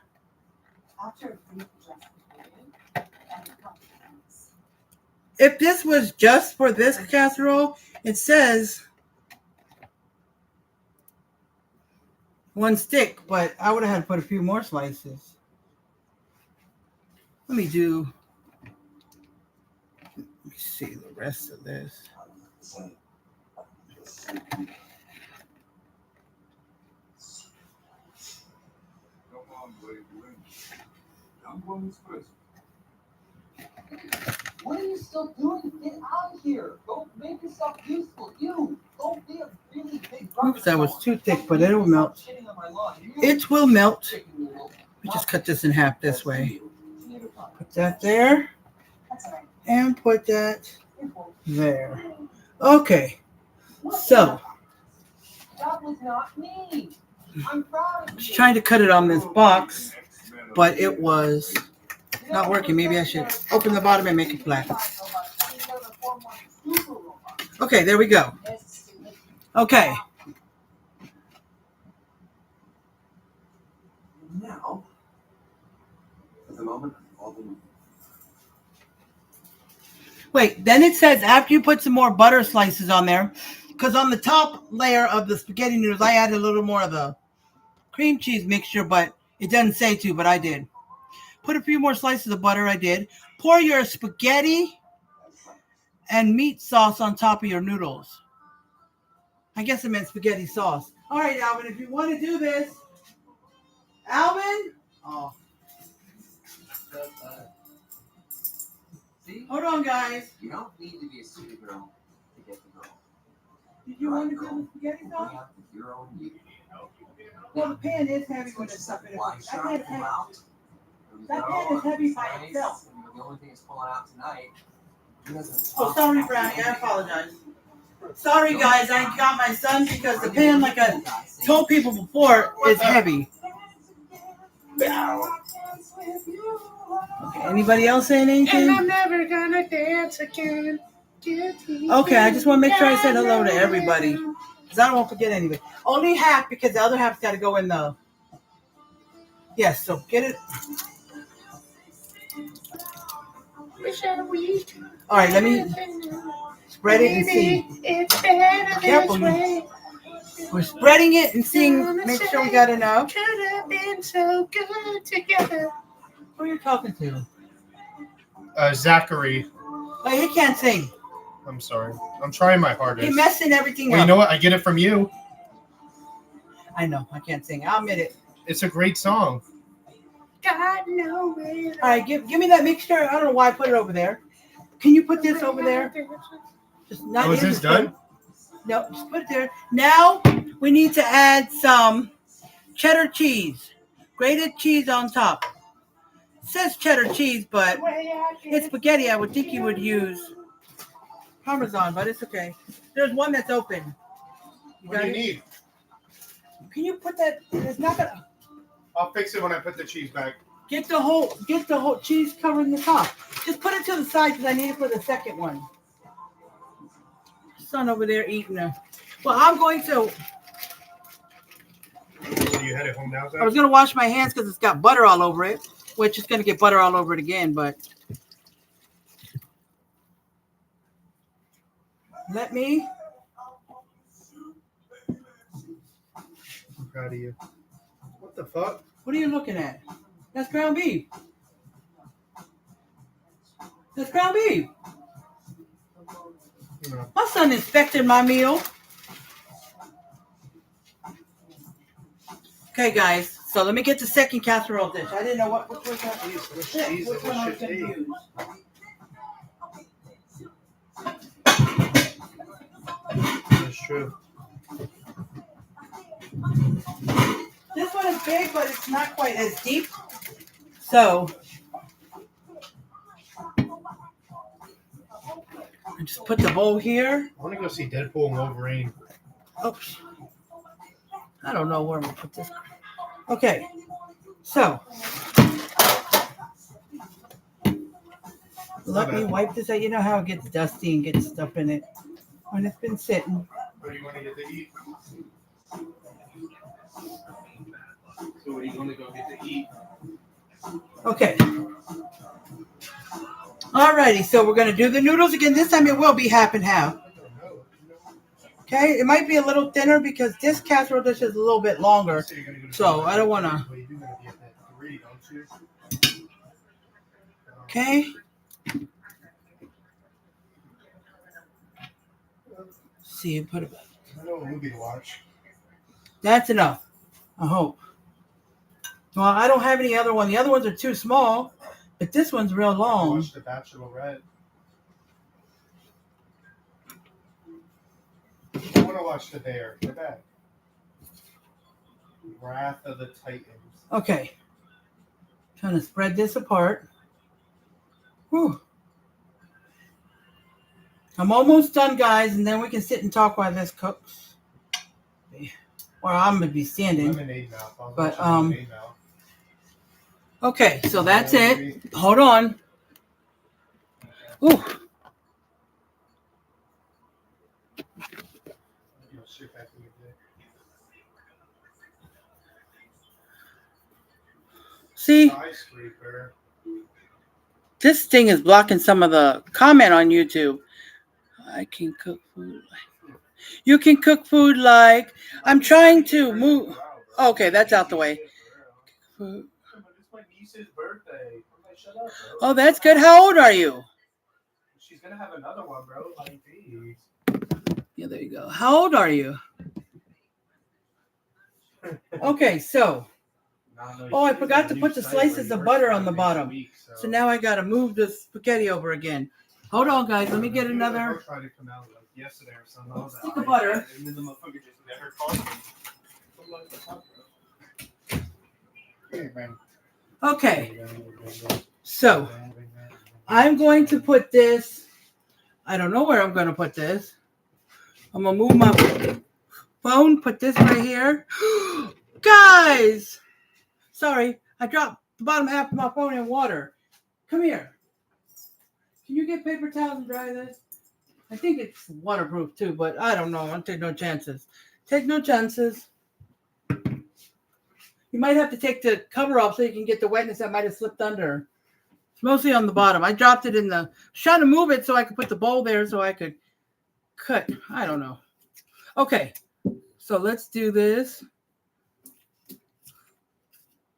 If this was just for this casserole, it says 1 stick, but I would have had to put a few more slices. Let me see the rest of this. What are you still doing? Get out of here. Go make yourself useful. You. Go be a really big Oops, that was too thick, but it will melt. It will melt. We just cut this in half this way. Put that there. And put that there. Okay. So. That was not me. I'm proud I was trying to cut it on this box, but it was not working. Maybe I should open the bottom and make it flat. Okay, there we go. Okay. Now, at the moment, all the Wait, then it says after you put some more butter slices on there, because on the top layer of the spaghetti noodles, I added a little more of the cream cheese mixture, but it doesn't say to, but I did. Put a few more slices of butter, I did. Pour your spaghetti and meat sauce on top of your noodles. I guess I meant spaghetti sauce. All right, Alvin, if you want to do this. Alvin? Oh. See? Hold on, guys. You don't need to be a superhero to get the girl. Did you want to do the spaghetti sauce? You have the hero in you. Well, the pan is heavy when it's stuff in it. Why That shot pan is you heavy. out? That pan is heavy by itself. The only thing that's pulling out tonight. Oh, sorry, Brownie. I apologize. Sorry, guys. I got my son because the pan, like I told people before, is heavy. Okay, anybody else saying anything? And I'm never gonna dance again. Okay, I just want to make sure I said hello to everybody. Because I don't want to forget anybody. Only half because the other half's got to go in the... Yes, so get it. All right, let me spread it and see. Careful. We're spreading it and seeing. Make sure we got enough. Could have been so good together. Who are you talking to? Zachary. Oh, he can't sing. I'm sorry. I'm trying my hardest. He's messing everything Well, up. you know what? I get it from you. I know. I can't sing. I'll admit it. It's a great song. God knows. All right, give me that mixture. I don't know why I put it over there. Can you put this over there? Just not Oh, is this done? No, just put it there. Now we need to add some cheddar cheese. Grated cheese on top. It says cheddar cheese, but it's spaghetti. I would think you would use Parmesan, but it's okay. There's one that's open. What do you need? Can you put that? It's not gonna. I'll fix it when I put the cheese back. Get the whole cheese covering the top. Just put it to the side because I need it for the second one. Son over there eating a. Well, I'm going to. So you headed home now, Zach? I was going to wash my hands because it's got butter all over it, which is going to get butter all over it again, but. Let me. I'm proud of you. What the fuck? What are you looking at? That's ground beef. That's ground beef. No. My son inspected my meal. Okay, guys. So let me get the second casserole dish. I didn't know which one I was going to use. Which one I was going to use. That's true. This one is big, but it's not quite as deep. So I just put the bowl here. I want to go see Deadpool and Wolverine. Oops. I don't know where I'm going to put this. Okay. So let me wipe this out. You know how it gets dusty and gets stuff in it when it's been sitting. What do you want to get to eat? So what are you going to go get to eat? Okay. Alrighty, so we're going to do the noodles again. This time it will be half and half. Okay, it might be a little thinner because this casserole dish is a little bit longer. So I don't want to. Okay. See, put it back. I know a movie to watch. That's enough. I hope. Well, I don't have any other one. The other ones are too small, but this one's real long. Watch The Bachelorette. I want to watch The Bear. The Bear. Wrath of the Titans. Okay. Trying to spread this apart. Whew. I'm almost done, guys, and then we can sit and talk while this cooks. Or I'm gonna be standing. Lemonade mouth. But Lemonade mouth. okay, so that's it. Hold on. Ooh. See, this thing is blocking some of the comment on YouTube. I can cook food. You can cook food like I'm trying to move. Okay, that's out the way. Food. It's my niece's birthday. Shut up, bro. Oh, that's good. How old are you? She's gonna have another one, bro. Like these. Yeah, there you go. How old are you? Okay, so. Oh, I forgot to put the slices of butter on the bottom. So now I got to move the spaghetti over again. Hold on, guys. Let me get another stick of butter. Okay. So I'm going to put this. I don't know where I'm going to put this. I'm going to move my phone, put this right here. Guys! Sorry, I dropped the bottom half of my phone in water. Come here. Can you get paper towels and dry this? I think it's waterproof too, but I don't know. I'll take no chances. Take no chances. You might have to take the cover off so you can get the wetness that might have slipped under. It's mostly on the bottom. I dropped it in the... trying to move it so I could put the bowl there so I could cut. I don't know. Okay, so let's do this.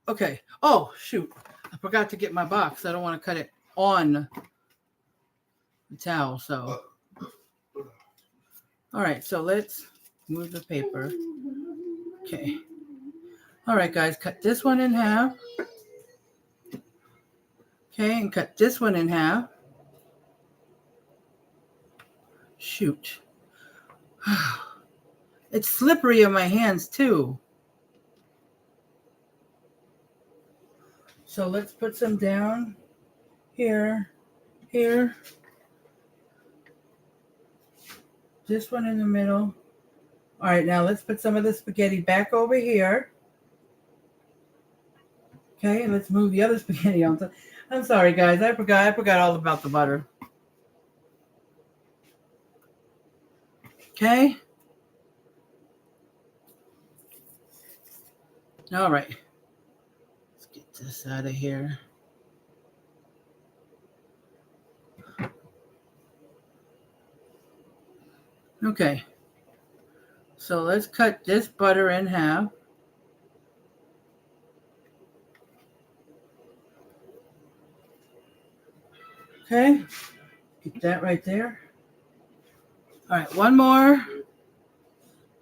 Okay. Oh, shoot. I forgot to get my box. I don't want to cut it on the towel. So, all right. So let's move the paper. Okay. All right, guys. Cut this one in half. Okay. And cut this one in half. Shoot. It's slippery in my hands, too. So let's put some down here, here. This one in the middle. All right, now let's put some of the spaghetti back over here. Okay, and let's move the other spaghetti on top. I'm sorry, guys. I forgot all about the butter. Okay. All right. Let's get this out of here. Okay. So let's cut this butter in half. Okay. Get that right there. All right, one more.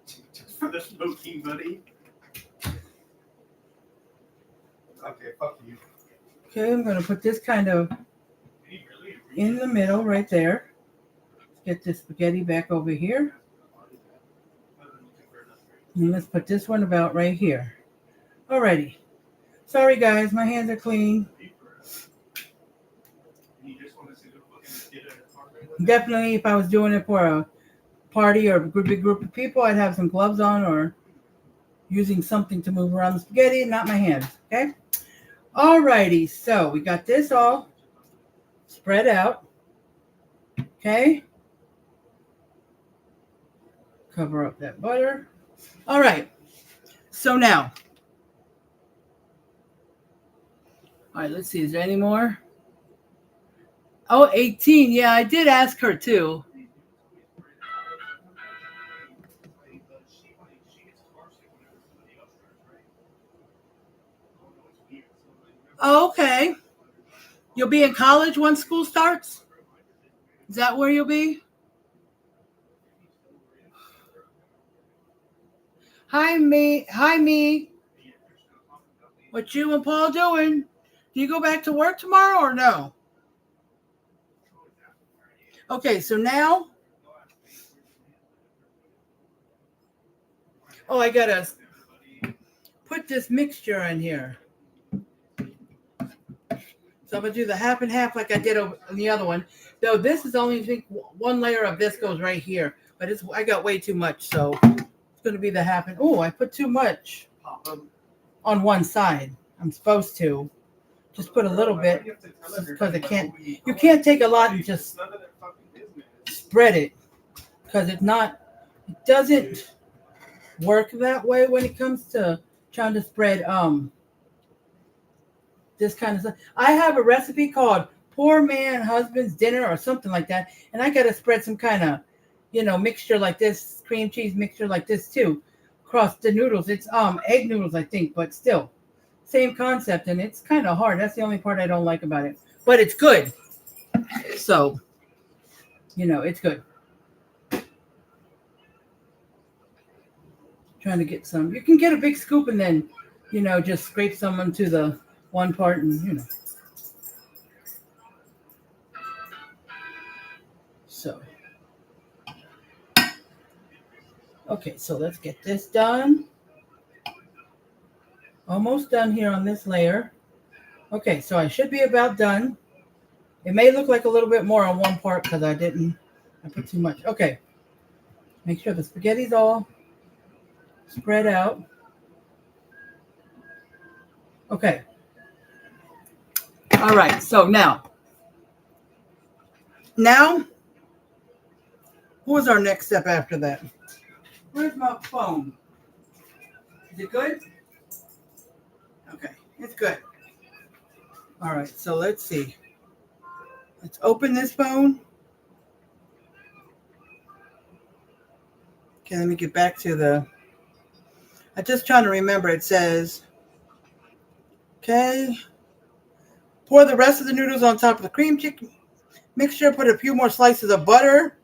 Just for the smoking, buddy. Okay, fuck you. Okay, I'm going to put this kind of in the middle right there. Let's get this spaghetti back over here. And let's put this one about right here. Alrighty. Sorry, guys, my hands are clean. Definitely, if I was doing it for a party or a big group of people, I'd have some gloves on or using something to move around the spaghetti, not my hands. Okay. Alrighty. So we got this all spread out. Okay. Cover up that butter. All right. So now, all right, let's see. Is there any more? Oh, 18. Yeah, I did ask her too. Oh, okay. You'll be in college when school starts? Is that where you'll be? Hi, me. Hi, me. What you and Paul doing? Do you go back to work tomorrow or no? Okay, so now, oh, I gotta put this mixture in here. So I'm gonna do the half and half like I did on the other one. Though this is only, I think, one layer of this goes right here, but I got way too much, so it's gonna be the half and. Oh, I put too much on one side. I'm supposed to just put a little bit because you can't take a lot and just spread it because it doesn't work that way when it comes to trying to spread this kind of stuff. I have a recipe called Poor Man Husband's Dinner or something like that, and I gotta spread some kind of mixture like this, cream cheese mixture like this too across the noodles. It's egg noodles, I think, but still same concept, and it's kind of hard. That's the only part I don't like about it, but it's good. So it's good. Trying to get some. You can get a big scoop and then just scrape some onto the one part, and so okay, so let's get this done. Almost done here on this layer. Okay, so I should be about done. It may look like a little bit more on one part because I put too much. Okay, make sure the spaghetti's all spread out. Okay. All right, so now what was our next step after that? Where's my phone? Is it good? Okay, it's good. All right, so let's see. Let's open this phone. Okay, let me get back to I'm just trying to remember. It says, okay, pour the rest of the noodles on top of the cream chicken mixture. Put a few more slices of butter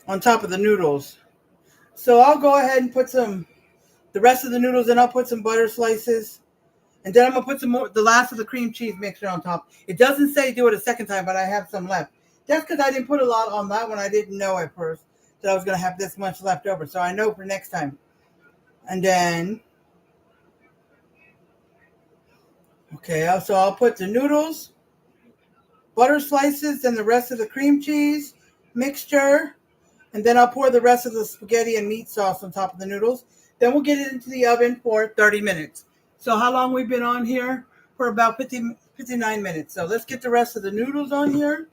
on top of the noodles. So I'll go ahead and put the rest of the noodles in. I'll put some butter slices. And then I'm going to put some more, the last of the cream cheese mixture on top. It doesn't say do it a second time, but I have some left. That's because I didn't put a lot on that one. I didn't know at first that I was going to have this much left over. So I know for next time. And then, okay, so I'll put the noodles, butter slices, and the rest of the cream cheese mixture. And then I'll pour the rest of the spaghetti and meat sauce on top of the noodles. Then we'll get it into the oven for 30 minutes. So how long we've been on here? For about 59 minutes. So let's get the rest of the noodles on here.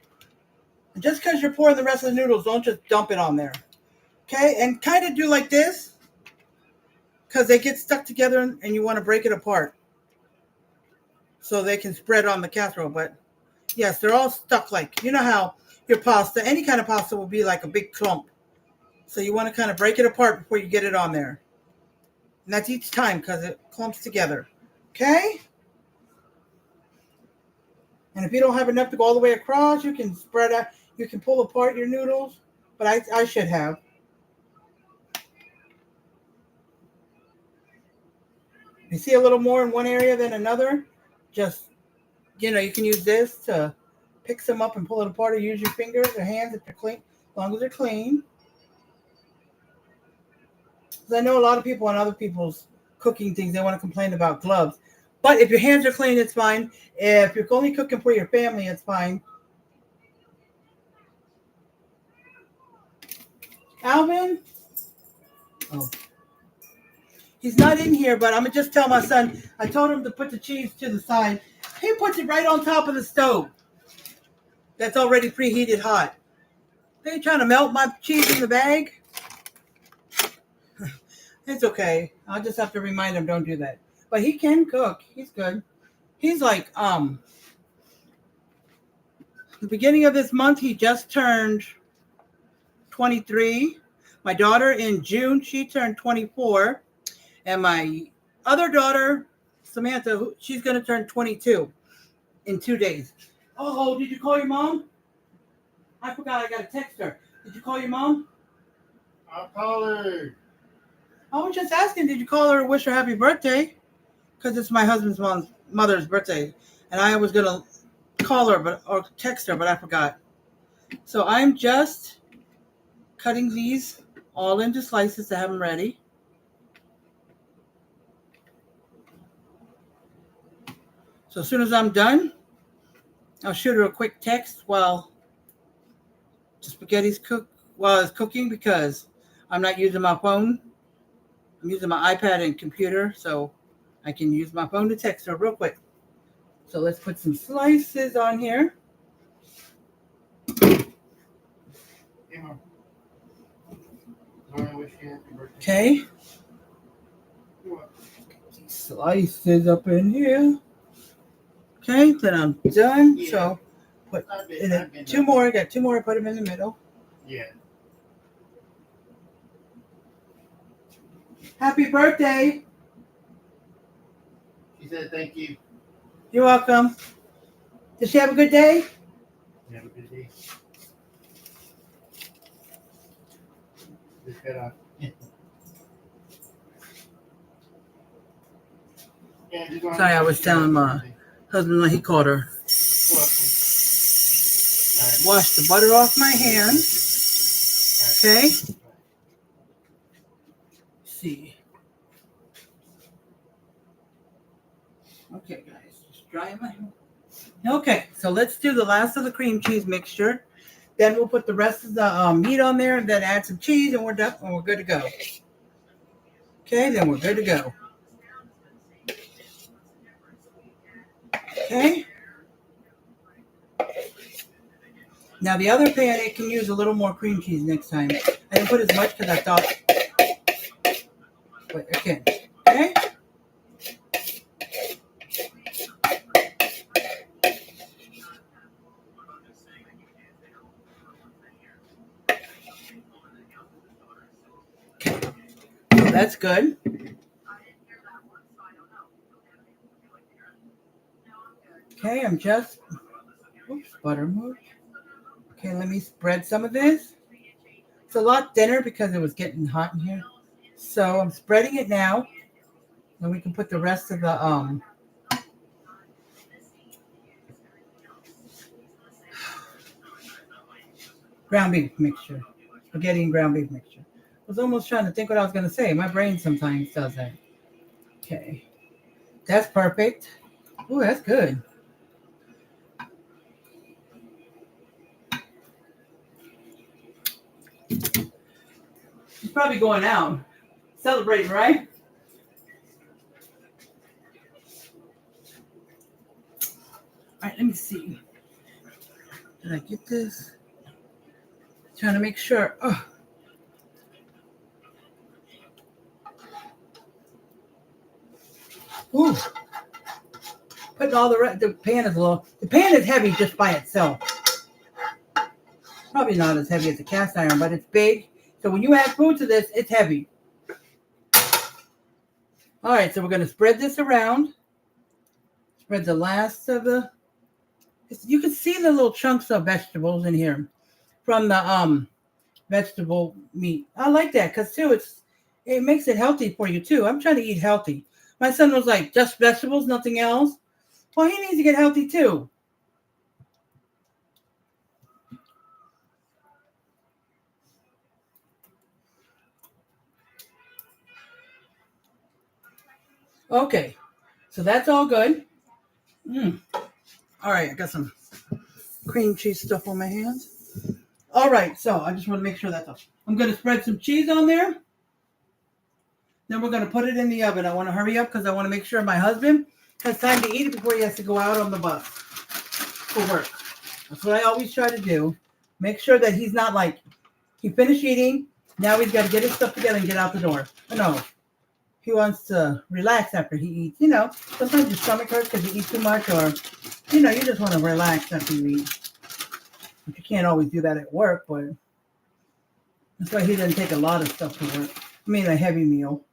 And just because you're pouring the rest of the noodles, don't just dump it on there. Okay? And kind of do like this because they get stuck together and you want to break it apart so they can spread on the casserole. But yes, they're all stuck like, you know how your pasta, any kind of pasta will be like a big clump. So you want to kind of break it apart before you get it on there. And that's each time because it clumps together. Okay? And if you don't have enough to go all the way across, you can spread out. You can pull apart your noodles. But I should have. You see a little more in one area than another? Just, you can use this to pick some up and pull it apart, or use your fingers or hands if they're clean, as long as they're clean. Because I know a lot of people on other people's cooking things, they want to complain about gloves. But if your hands are clean, it's fine. If you're only cooking for your family, it's fine. Alvin? Oh. He's not in here, but I'm going to just tell my son. I told him to put the cheese to the side. He puts it right on top of the stove. That's already preheated hot. Are you trying to melt my cheese in the bag? It's okay. I'll just have to remind him don't do that. But he can cook. He's good. He's like, the beginning of this month, he just turned 23. My daughter in June, she turned 24. And my other daughter, Samantha, she's going to turn 22 in 2 days. Oh, did you call your mom? I forgot I got to text her. Did you call your mom? I'll call her. I was just asking, did you call her to wish her happy birthday? Because it's my husband's mother's birthday. And I was going to call her or text her, but I forgot. So I'm just cutting these all into slices to have them ready. So as soon as I'm done, I'll shoot her a quick text while the spaghetti's while it's cooking, because I'm not using my phone. I'm using my iPad and computer, so I can use my phone to text her real quick. So let's put some slices on here. Hey, Mom. I wish you happy birthday. Okay. These slices up in here. Okay, then I'm done. Yeah. So put in it 2 more. I got 2 more. I put them in the middle. Yeah. Happy birthday. She said thank you. You're welcome. Did she have a good day? Have a good day. Just gotta. Sorry, I was telling my husband when he called her. Wash the butter off my hands. Okay. Let's see. Okay, guys, just dry my hand. Okay, so let's do the last of the cream cheese mixture. Then we'll put the rest of the meat on there, and then add some cheese, and we're done, and we're good to go. Okay, then we're good to go. Okay. Now the other pan, it can use a little more cream cheese next time. I didn't put as much because I thought, but I can. Okay. So that's good. Okay, I'm just, oops, butter moved. Okay, let me spread some of this. It's a lot thinner because it was getting hot in here. So I'm spreading it now. Then we can put the rest of the ground beef mixture. Spaghetti and ground beef mixture. I was almost trying to think what I was going to say. My brain sometimes does that. Okay. That's perfect. Ooh, that's good. He's probably going out. Celebrating, right? All right, let me see. Did I get this? Trying to make sure. Oh. Ooh. Putting all the pan is a little. The pan is heavy just by itself. Probably not as heavy as a cast iron, but it's big. So when you add food to this, it's heavy. All right, so we're going to spread this around. Spread the last of the. You can see the little chunks of vegetables in here from the vegetable meat. I like that because too it makes it healthy for you too. I'm trying to eat healthy. My son was like, just vegetables, nothing else. Well, he needs to get healthy too. Okay, So that's all good. All right, I got some cream cheese stuff on my hands. All right, so I just want to make sure that's all. I'm going to spread some cheese on there. Then we're going to put it in the oven. I want to hurry up because I want to make sure my husband has time to eat it before he has to go out on the bus for work. That's what I always try to do. Make sure that he's not like, he finished eating, now he's got to get his stuff together and get out the door. No, he wants to relax after he eats. You know, sometimes your stomach hurts because you eat too much, or, you know, you just want to relax after you eat. But you can't always do that at work, but that's why he doesn't take a lot of stuff to work. I mean, a heavy meal.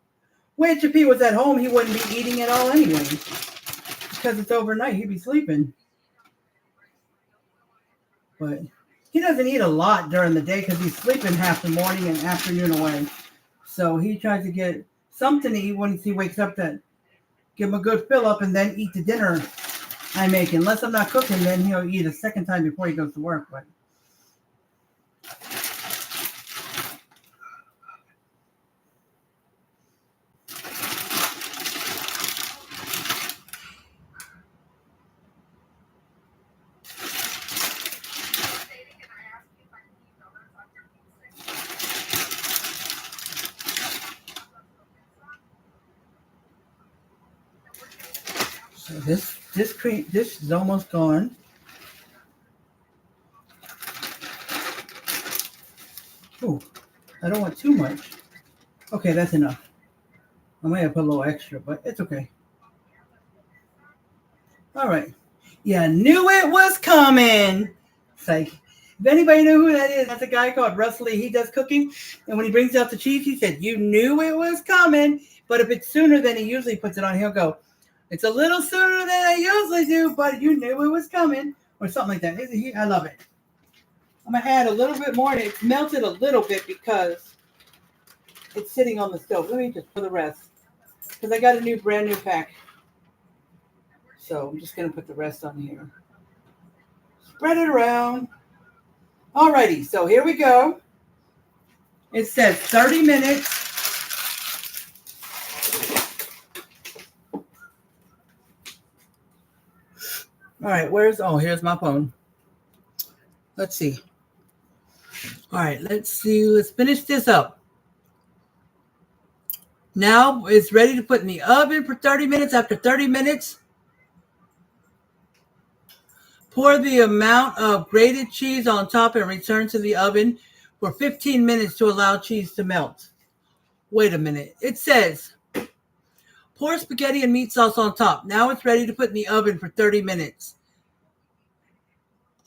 Which, if he was at home, he wouldn't be eating at all anyway. Because it's overnight, he'd be sleeping. But he doesn't eat a lot during the day because he's sleeping half the morning and afternoon away. So he tries to get something to eat when he wakes up, to give him a good fill up and then eat the dinner I make. Unless I'm not cooking, then he'll eat a second time before he goes to work. But so this is almost gone. Ooh, I don't want too much. Okay, that's enough. I might have put a little extra, but it's okay. All right. Yeah, knew it was coming. It's like, if anybody knew who that is, that's a guy called Russ Lee. He does cooking. And when he brings out the cheese, he said, you knew it was coming. But if it's sooner than he usually puts it on, he'll go, it's a little sooner than I usually do, but you knew it was coming. Or something like that. I love it. I'm going to add a little bit more. And it's melted a little bit because it's sitting on the stove. Let me just put the rest. Because I got a brand new pack. So I'm just going to put the rest on here. Spread it around. Alrighty, so here we go. It says 30 minutes. All right, here's my phone. Let's see. All right, let's see. Let's finish this up. Now it's ready to put in the oven for 30 minutes. After 30 minutes, pour the amount of grated cheese on top and return to the oven for 15 minutes to allow cheese to melt. Wait a minute. It says, pour spaghetti and meat sauce on top. Now it's ready to put in the oven for 30 minutes.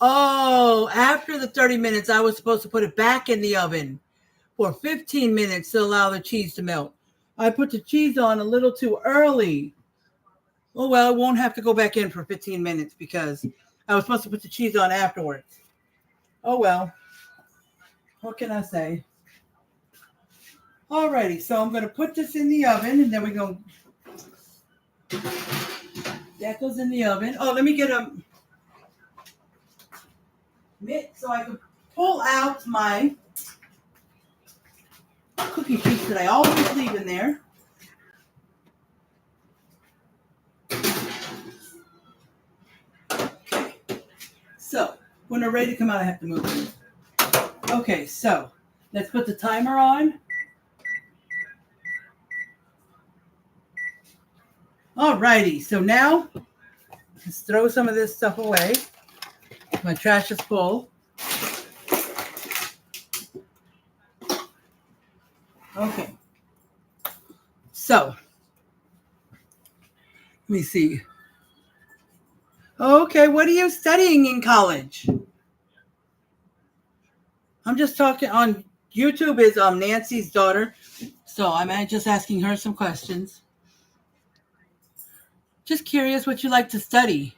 Oh, after the 30 minutes, I was supposed to put it back in the oven for 15 minutes to allow the cheese to melt. I put the cheese on a little too early. Oh, well, I won't have to go back in for 15 minutes because I was supposed to put the cheese on afterwards. Oh, well. What can I say? Alrighty, so I'm going to put this in the oven, and then we're going to... That goes in the oven. Oh, let me get a mitt so I can pull out my cookie sheets that I always leave in there. Okay. So, when they're ready to come out, I have to move them. Okay, so let's put the timer on. Alrighty, so now let's throw some of this stuff away. My trash is full. Okay. So, let me see. Okay, what are you studying in college? I'm just talking on YouTube is Nancy's daughter. So I'm just asking her some questions. Just curious what you like to study.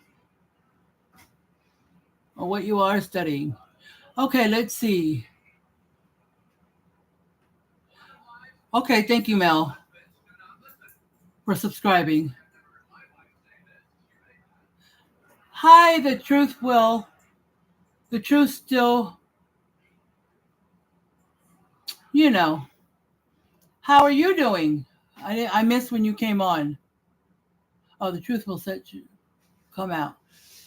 Or what you are studying. Okay, let's see. Okay, thank you, Mel, for subscribing. Hi, the truth still, How are you doing? I missed when you came on. Oh, the truth will set you come out.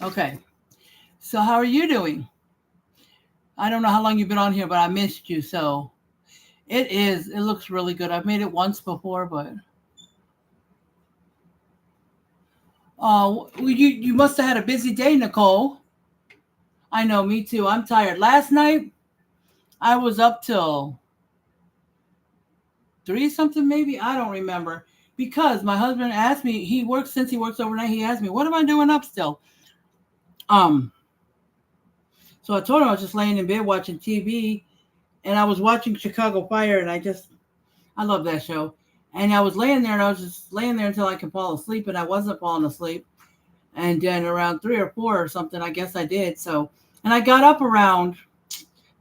Okay. So how are you doing? I don't know how long you've been on here, but I missed you. So it looks really good. I've made it once before, but you must have had a busy day, Nicole. I know, me too. I'm tired. Last night I was up till 3 something maybe. I don't remember. Because my husband asked me, he works overnight, he asked me, what am I doing up still? So I told him I was just laying in bed watching TV, and I was watching Chicago Fire, and I love that show. And I was laying there, and I was just laying there until I could fall asleep, and I wasn't falling asleep. And then around 3 or 4 or something, I guess I did. So, and I got up around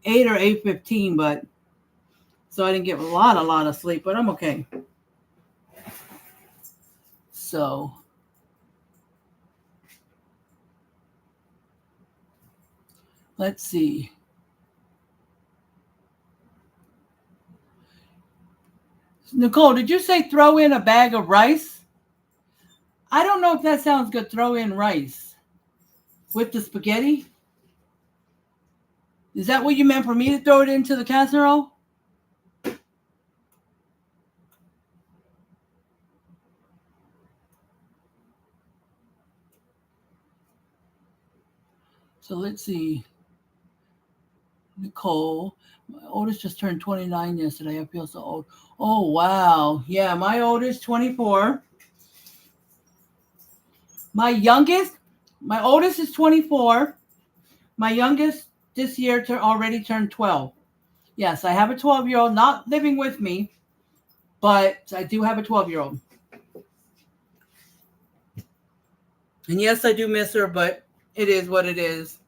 8 or 8:15, but so I didn't get a lot of sleep, but I'm okay. So let's see. Nicole, did you say throw in a bag of rice? I don't know if that sounds good. Throw in rice with the spaghetti. Is that what you meant for me to throw it into the casserole? So let's see. Nicole, my oldest just turned 29 yesterday. I feel so old. Oh, wow. Yeah, my oldest, 24. My oldest is 24. My youngest this year already turned 12. Yes, I have a 12-year-old not living with me, but I do have a 12-year-old. And yes, I do miss her, but it is what it is.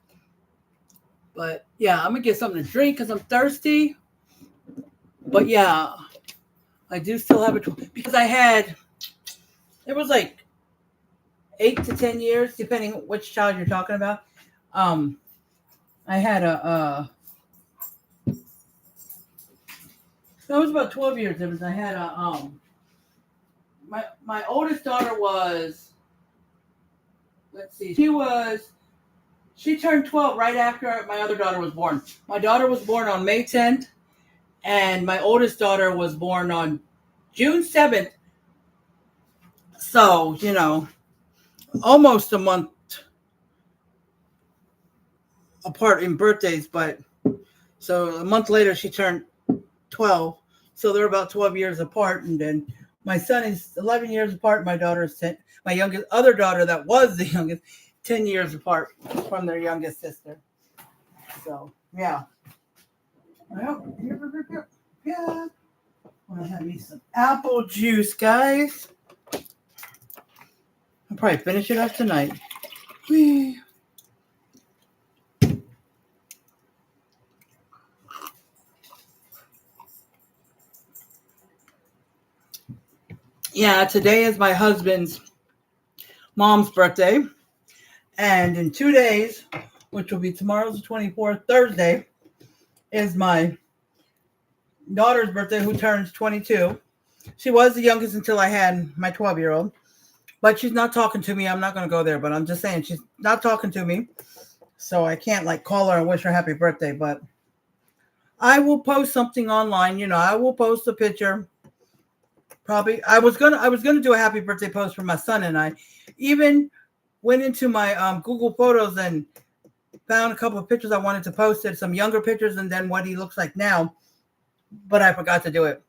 But yeah, I'm going to get something to drink because I'm thirsty. But yeah, I do still have it because it was like 8 to 10 years, depending which child you're talking about. I had that was about 12 years difference. I had my oldest daughter was, let's see, she turned 12 right after my other daughter was born. My daughter was born on May 10th, and my oldest daughter was born on June 7th. So, almost a month apart in birthdays, but so a month later she turned 12. So they're about 12 years apart. And then my son is 11 years apart. My daughter is 10. My other daughter that was the youngest, 10 years apart from their youngest sister. So, yeah. Well, yeah. I'm going to have me some apple juice, guys. I'll probably finish it up tonight. Whee. Yeah, today is my husband's mom's birthday. And in 2 days, which will be tomorrow's the 24th, Thursday, is my daughter's birthday, who turns 22. She was the youngest until I had my 12-year-old. But she's not talking to me. I'm not going to go there, but I'm just saying she's not talking to me. So I can't call her and wish her happy birthday. But I will post something online. I will post a picture. Probably I was gonna do a happy birthday post for my son, and I even went into my Google Photos and found a couple of pictures I wanted to post. It some younger pictures and then what he looks like now, but I forgot to do it.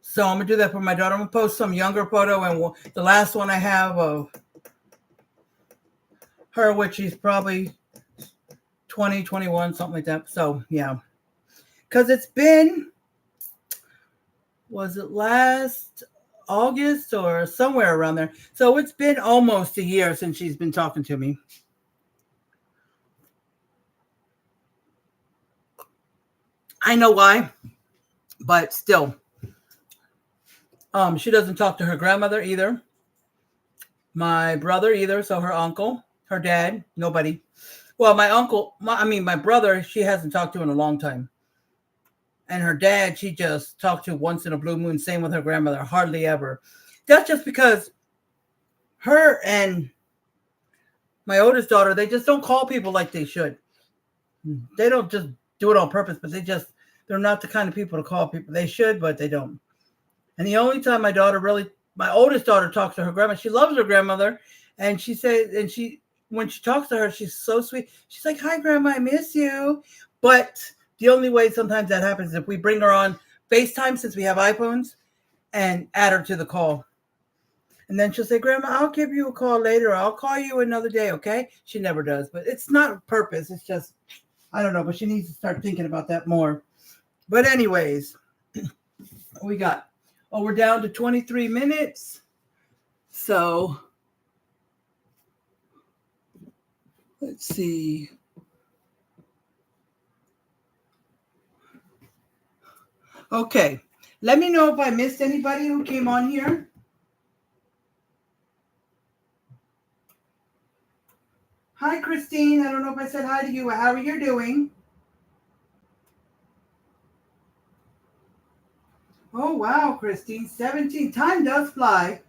So I'm gonna do that for my daughter. I'm gonna post some younger photo, and the last one I have of her, which she's probably 20, 21, something like that. So yeah, because it's been. Was it last August or somewhere around there? So it's been almost a year since she's been talking to me. I know why, but still. She doesn't talk to her grandmother either. My brother either, so her uncle, her dad, nobody. Well, my brother, she hasn't talked to in a long time. And her dad, she just talked to once in a blue moon. Same with her grandmother, hardly ever. That's just because her and my oldest daughter, they just don't call people like they should. They don't just do it on purpose, but they're not the kind of people to call people. They should, but they don't. And the only time my oldest daughter talks to her grandma, she loves her grandmother. And she said, when she talks to her, she's so sweet. She's like, "Hi, Grandma, I miss you." But the only way sometimes that happens is if we bring her on FaceTime, since we have iPhones, and add her to the call. And then she'll say, "Grandma, I'll give you a call later. I'll call you another day, okay?" She never does, but it's not purpose. It's just, I don't know, but she needs to start thinking about that more. But anyways, we got, we're down to 23 minutes. So let's see. Okay. Let me know if I missed anybody who came on here. Hi, Christine. I don't know if I said hi to you. How are you doing? Oh, wow, Christine. 17. Time does fly.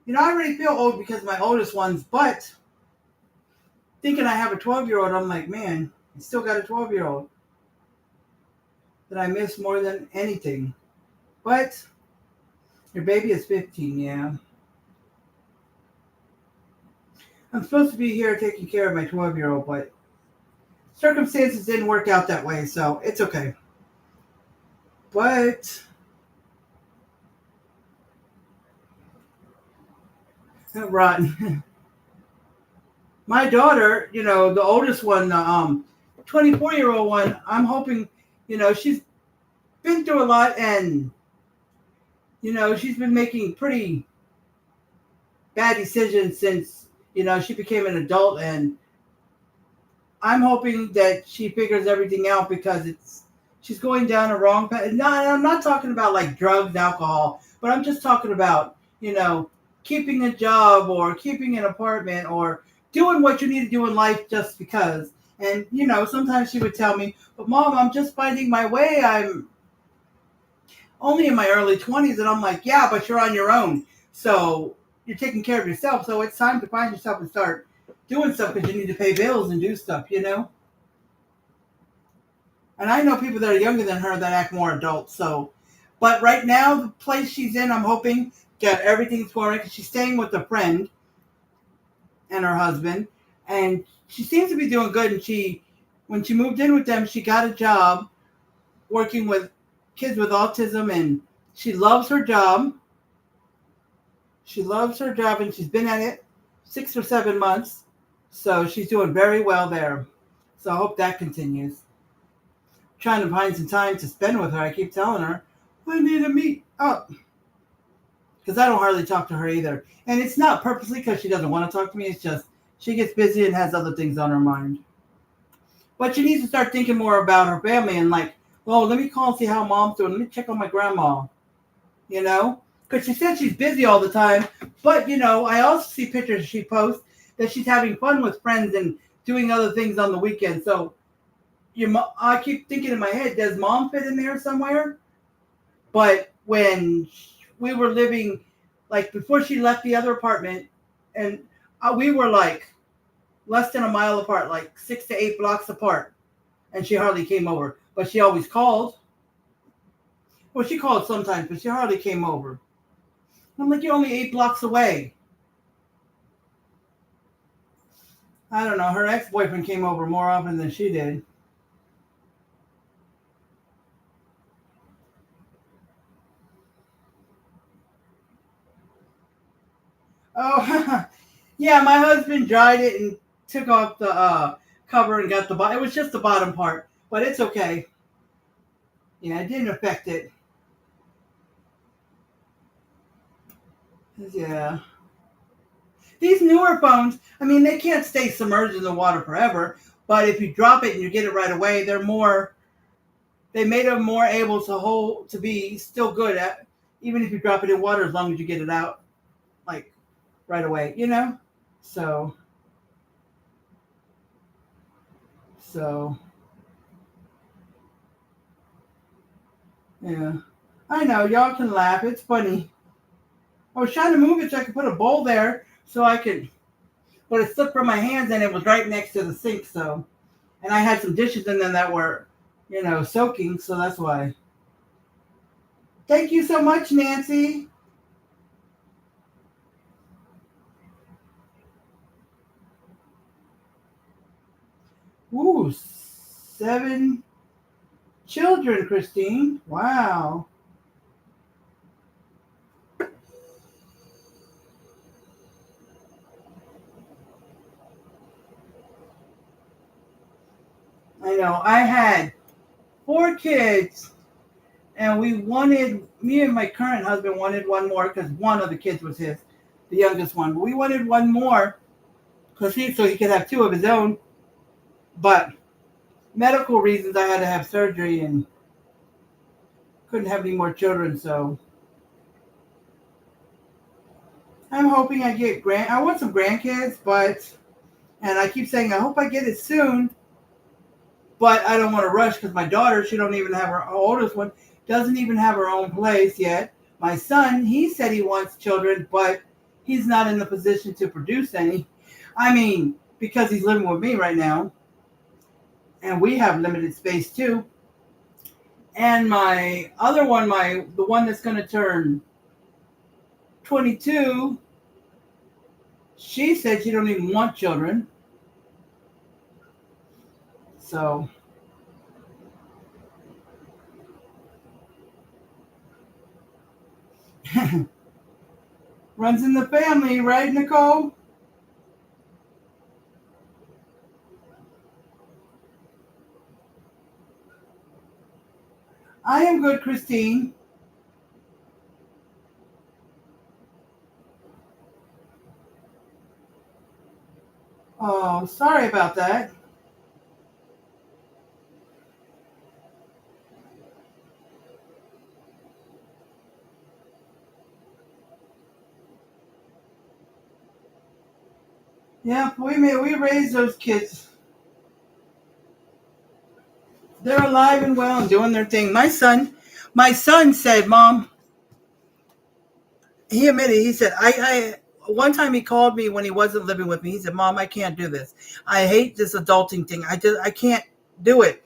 You know, I already feel old because of my oldest ones, but thinking I have a 12-year-old, I'm like, man, I still got a 12-year-old that I miss more than anything. But your baby is 15, yeah. I'm supposed to be here taking care of my 12-year-old, but circumstances didn't work out that way, so it's okay. But rotten. My daughter, you know, the oldest one, the 24-year-old one, I'm hoping, you know, she's been through a lot, and you know, she's been making pretty bad decisions since, you know, she became an adult, and I'm hoping that she figures everything out because she's going down a wrong path. No, I'm not talking about like drugs, alcohol, but I'm just talking about, you know, keeping a job or keeping an apartment or doing what you need to do in life just because. And, you know, sometimes she would tell me, "But Mom, I'm just finding my way. I'm only in my early 20s." And I'm like, "Yeah, but you're on your own. So you're taking care of yourself. So it's time to find yourself and start doing stuff because you need to pay bills and do stuff, you know?" And I know people that are younger than her that act more adult. So, but right now, the place she's in, I'm hoping that everything's going right because she's staying with a friend and her husband. And she seems to be doing good. And when she moved in with them, she got a job working with kids with autism. And she loves her job. She loves her job, and she's been at it 6 or 7 months. So she's doing very well there. So I hope that continues. Trying to find some time to spend with her. I keep telling her, "I need to meet up." Because I don't hardly talk to her either. And it's not purposely because she doesn't want to talk to me. It's just she gets busy and has other things on her mind. But she needs to start thinking more about her family and like, "Well, let me call and see how Mom's doing. Let me check on my grandma." You know? Because she said she's busy all the time. But, you know, I also see pictures she posts that she's having fun with friends and doing other things on the weekend. So I keep thinking in my head, does Mom fit in there somewhere? But when we were living, like before she left the other apartment, and we were like less than a mile apart, like 6 to 8 blocks apart, and she hardly came over. But she always called. Well, she called sometimes, but she hardly came over. I'm like, "You're only 8 blocks away." I don't know. Her ex-boyfriend came over more often than she did. Oh, yeah, my husband dried it and took off the cover and got the bottom. It was just the bottom part, but it's okay. Yeah, it didn't affect it. Yeah. These newer phones, I mean, they can't stay submerged in the water forever, but if you drop it and you get it right away, they made them more able to be still good at, even if you drop it in water, as long as you get it out, like, right away, you know? So, so, yeah. I know, y'all can laugh. It's funny. I was trying to move it so I could put a bowl there so I could, but it slipped from my hands and it was right next to the sink. So, and I had some dishes in there that were, soaking. So that's why. Thank you so much, Nancy. Ooh, 7 children, Christine. Wow. I know. I had 4 kids, and me and my current husband wanted one more because one of the kids was his, the youngest one. But we wanted one more so he could have 2 of his own. But medical reasons, I had to have surgery and couldn't have any more children. So I'm hoping I get I want some grandkids, and I keep saying I hope I get it soon. But I don't want to rush because my daughter, she don't even have her oldest one, doesn't even have her own place yet. My son, he said he wants children, but he's not in the position to produce any. I mean, because he's living with me right now, and we have limited space too. And my other one, the one that's going to turn 22, she said she don't even want children. So runs in the family, right, Nicole? I am good, Christine. Oh, sorry about that. Yeah, we raised those kids. They're alive and well and doing their thing. My son said, Mom, he admitted, he said, I one time he called me when he wasn't living with me. He said, Mom, I can't do this. I hate this adulting thing. I can't do it.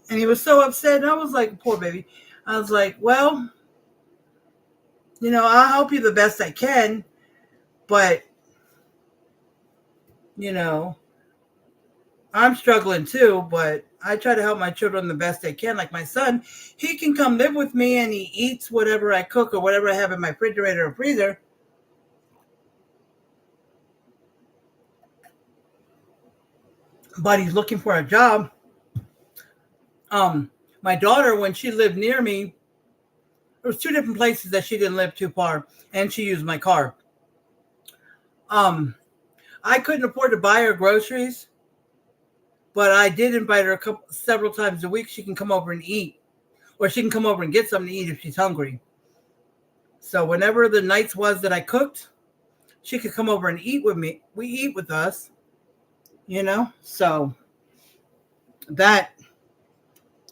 And he was so upset. And I was like, poor baby. I was like, well, I'll help you the best I can, but, you know, I'm struggling too, but I try to help my children the best I can. Like my son, he can come live with me and he eats whatever I cook or whatever I have in my refrigerator or freezer. But he's looking for a job. My daughter, when she lived near me, there was 2 different places that she didn't live too far, and she used my car. I couldn't afford to buy her groceries, but I did invite her several times a week. She can come over and eat, or she can come over and get something to eat if she's hungry. So whenever the nights was that I cooked, she could come over and eat with me. We eat with us, So that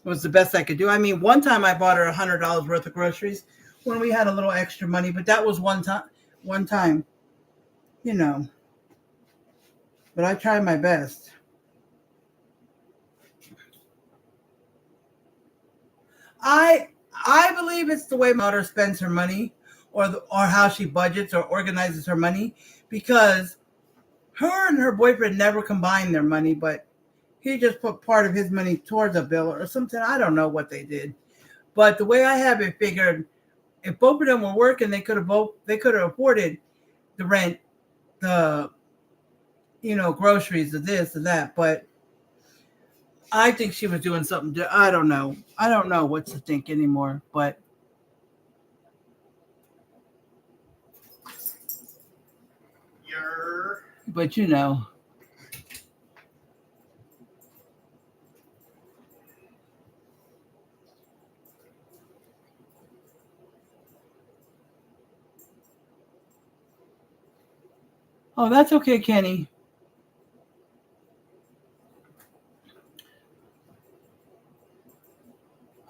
was the best I could do. I mean, one time I bought her $100 worth of groceries when we had a little extra money, but that was one time, you know. But I tried my best. I I believe it's the way my daughter spends her money, or how she budgets or organizes her money, because her and her boyfriend never combined their money, but he just put part of his money towards a bill or something. I don't know what they did, but the way I have it figured, if both of them were working, they could have afforded the rent, the groceries, the this and that. But I think she was doing something. I don't know. I don't know what to think anymore. But but oh, that's okay, Kenny.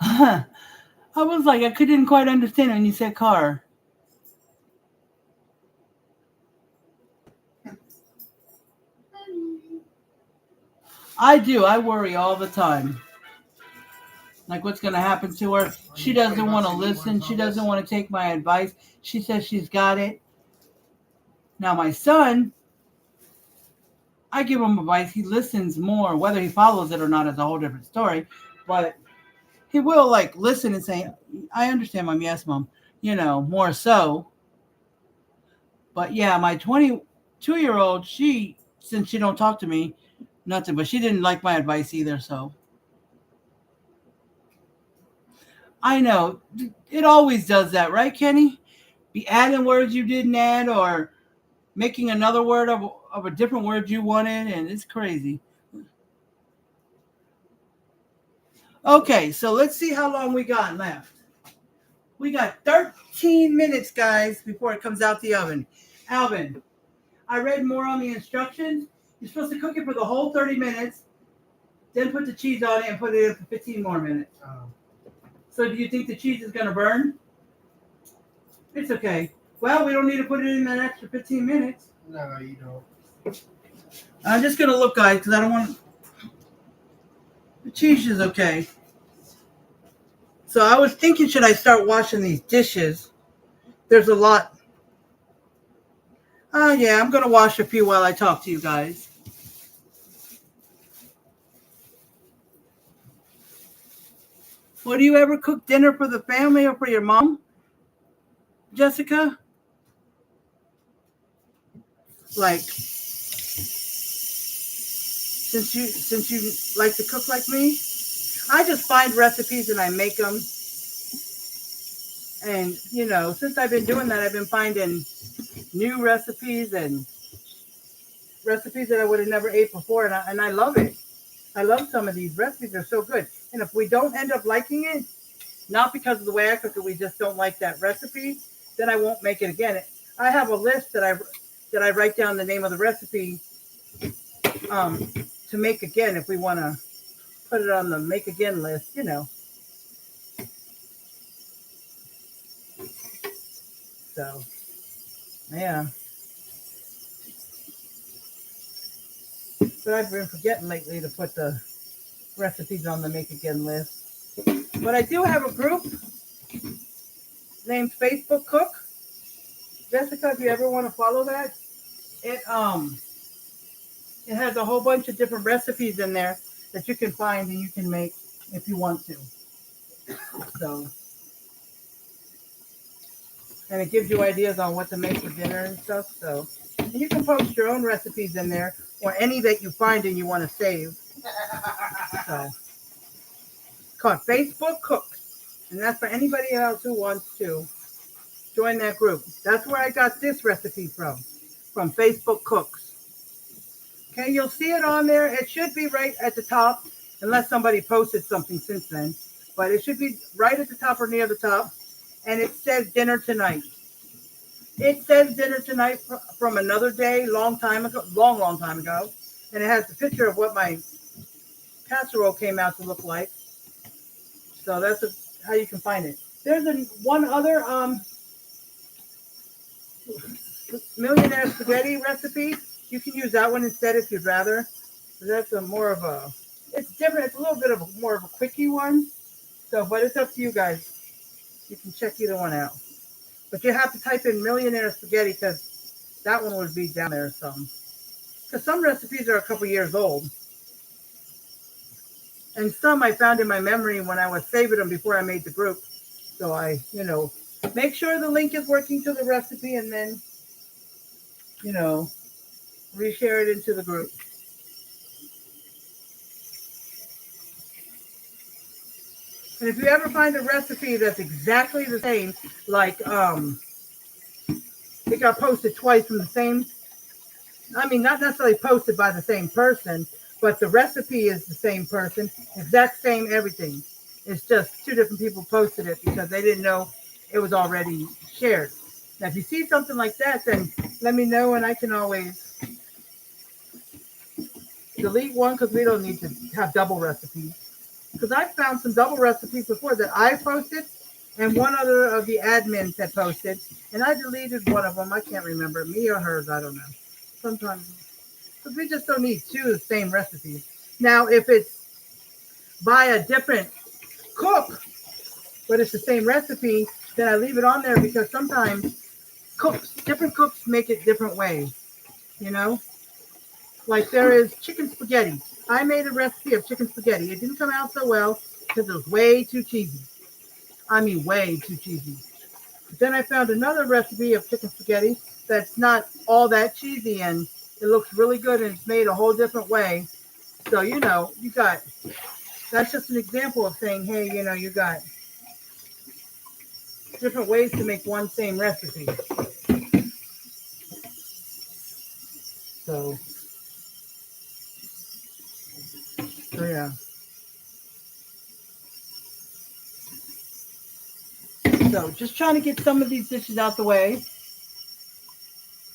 I was like, I couldn't quite understand when you said car. I do. I worry all the time. Like what's going to happen to her. She doesn't want to listen. She doesn't want to take my advice. She says she's got it. Now my son, I give him advice. He listens more. Whether he follows it or not is a whole different story. But he will like listen and say, I understand, Mom. Yes, Mom. More so. But yeah, my 22-year-old, since she don't talk to me, nothing, but she didn't like my advice either, so. I know. It always does that, right, Kenny? Be adding words you didn't add or making another word of a different word you wanted, and it's crazy. Okay, so let's see how long we got left. We got 13 minutes, guys, before it comes out the oven. Alvin, I read more on the instructions. You're supposed to cook it for the whole 30 minutes, then put the cheese on it and put it in for 15 more minutes. So do you think the cheese is going to burn? It's okay. Well, we don't need to put it in that extra 15 minutes. No, you don't. I'm just going to look, guys, because I don't want... The cheese is okay. So I was thinking, should I start washing these dishes? There's a lot. Oh, yeah, I'm going to wash a few while I talk to you guys. Well, do you ever cook dinner for the family or for your mom, Jessica? Like, since you like to cook like me, I just find recipes and I make them. And, since I've been doing that, I've been finding new recipes and recipes that I would have never ate before. And I love it. I love some of these recipes. They're so good. And if we don't end up liking it, not because of the way I cook it, we just don't like that recipe, then I won't make it again. I have a list that I write down the name of the recipe to make again if we want to put it on the make again list, So, yeah. But I've been forgetting lately to put the recipes on the make again list. But I do have a group named Facebook Cook. Jessica, if you ever want to follow that, it has a whole bunch of different recipes in there that you can find and you can make if you want to. So, and it gives you ideas on what to make for dinner and stuff. So, and you can post your own recipes in there or any that you find and you want to save. So, it's called Facebook Cook. And that's for anybody else who wants to join that group. That's where I got this recipe from Facebook Cooks. Okay, you'll see it on there. It should be right at the top, unless somebody posted something since then. But it should be right at the top or near the top. And it says dinner tonight. It says dinner tonight from another day, long time ago. And it has the picture of what my casserole came out to look like. So that's how you can find it. There's one other Millionaire Spaghetti recipe. You can use that one instead if you'd rather. That's it's different. It's a little bit of more of a quickie one. So, but it's up to you guys. You can check either one out. But you have to type in Millionaire Spaghetti because that one would be down there some. Because some recipes are a couple years old. And some I found in my memory when I was saving them before I made the group. So I, make sure the link is working to the recipe and then, reshare it into the group. And if you ever find a recipe that's exactly the same, like it got posted twice from the same, not necessarily posted by the same person, but the recipe is the same person, exact same everything. It's just two different people posted it because they didn't know it was already shared. Now, if you see something like that, then let me know and I can always delete one because we don't need to have double recipes. Because I found some double recipes before that I posted and one other of the admins had posted, and I deleted one of them. I can't remember, me or hers, I don't know. Sometimes, because we just don't need two of the same recipes. Now, if it's by a different cook, but it's the same recipe, then I leave it on there because sometimes different cooks make it different ways, you know? Like there is chicken spaghetti. I made a recipe of chicken spaghetti. It didn't come out so well because it was way too cheesy. I mean, way too cheesy. But then I found another recipe of chicken spaghetti that's not all that cheesy and it looks really good and it's made a whole different way. So, you know, that's just an example of saying, hey, you know, you got different ways to make one same recipe. So yeah. So just trying to get some of these dishes out the way.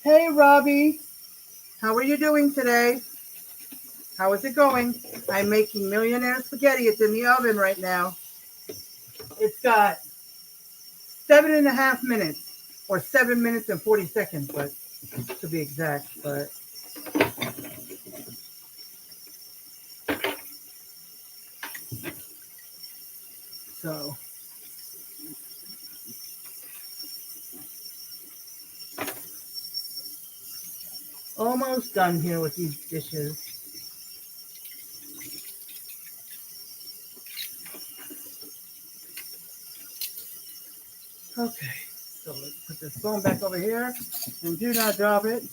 Hey, Robbie, how are you doing today? How is it going? I'm making Millionaire Spaghetti. It's in the oven right now. It's got 7.5 minutes, or 7 minutes and 40 seconds, but to be exact. But so almost done here with these dishes. Okay, so let's put this phone back over here and do not drop it.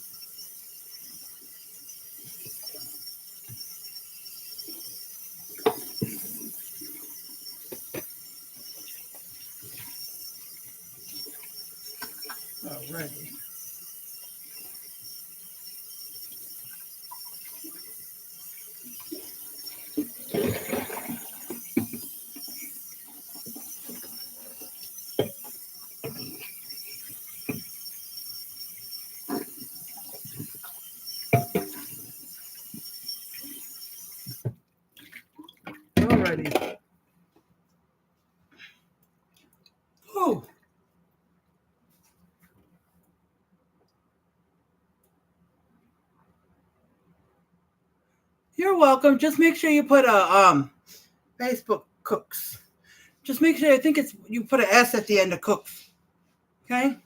Alrighty. Alrighty. Oh. You're welcome. Just make sure you put a Facebook Cooks. Just make sure, I think it's, you put an S at the end of Cooks. Okay?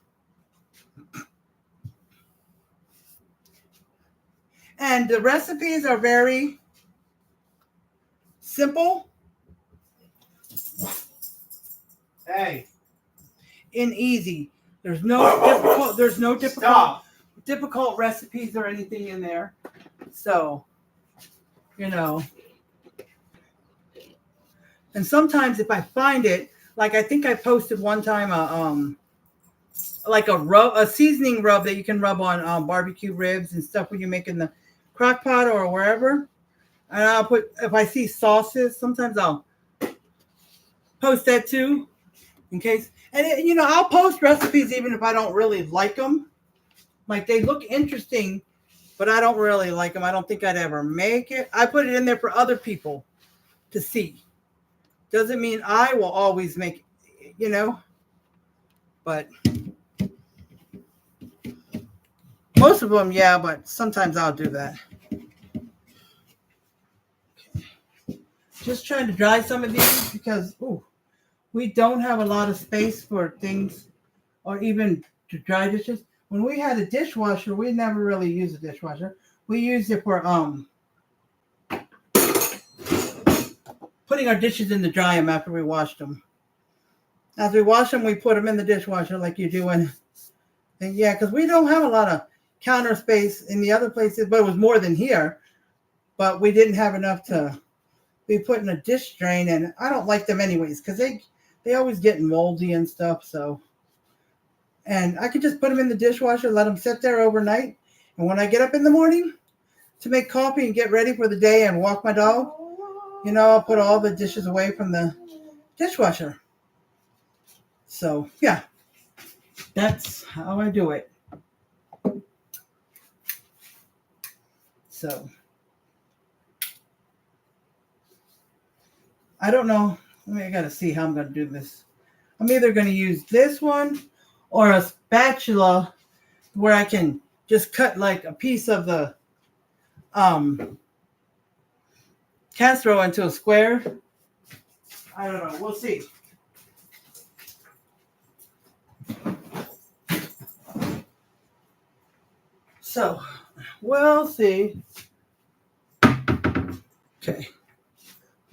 And the recipes are very simple. Hey. And easy. There's no difficult recipes or anything in there. So, you know. And sometimes if I find it, like I think I posted one time like a seasoning rub that you can rub on barbecue ribs and stuff when you're making the crock pot or wherever. And I'll put, if I see sauces, sometimes I'll post that too, in case. And you know, I'll post recipes even if I don't really like them. Like they look interesting, but I don't really like them. I don't think I'd ever make it. I put it in there for other people to see. Doesn't mean I will always make it, you know. But most of them, yeah, but sometimes I'll do that. Just trying to dry some of these because we don't have a lot of space for things or even to dry dishes. When we had a dishwasher, we never really used a dishwasher. We used it for putting our dishes in to dry them after we washed them. After we wash them, we put them in the dishwasher like you do. And yeah, because we don't have a lot of counter space in the other places, but it was more than here. But we didn't have enough to be putting a dish drain, and I don't like them anyways because they always get moldy and stuff. So, and I could just put them in the dishwasher, let them sit there overnight, and when I get up in the morning to make coffee and get ready for the day and walk my dog, you know, I'll put all the dishes away from the dishwasher. So yeah, that's how I do it. So I don't know. I got to see how I'm going to do this. I'm either going to use this one or a spatula where I can just cut like a piece of the casserole into a square. I don't know. We'll see. So, we'll see. Okay.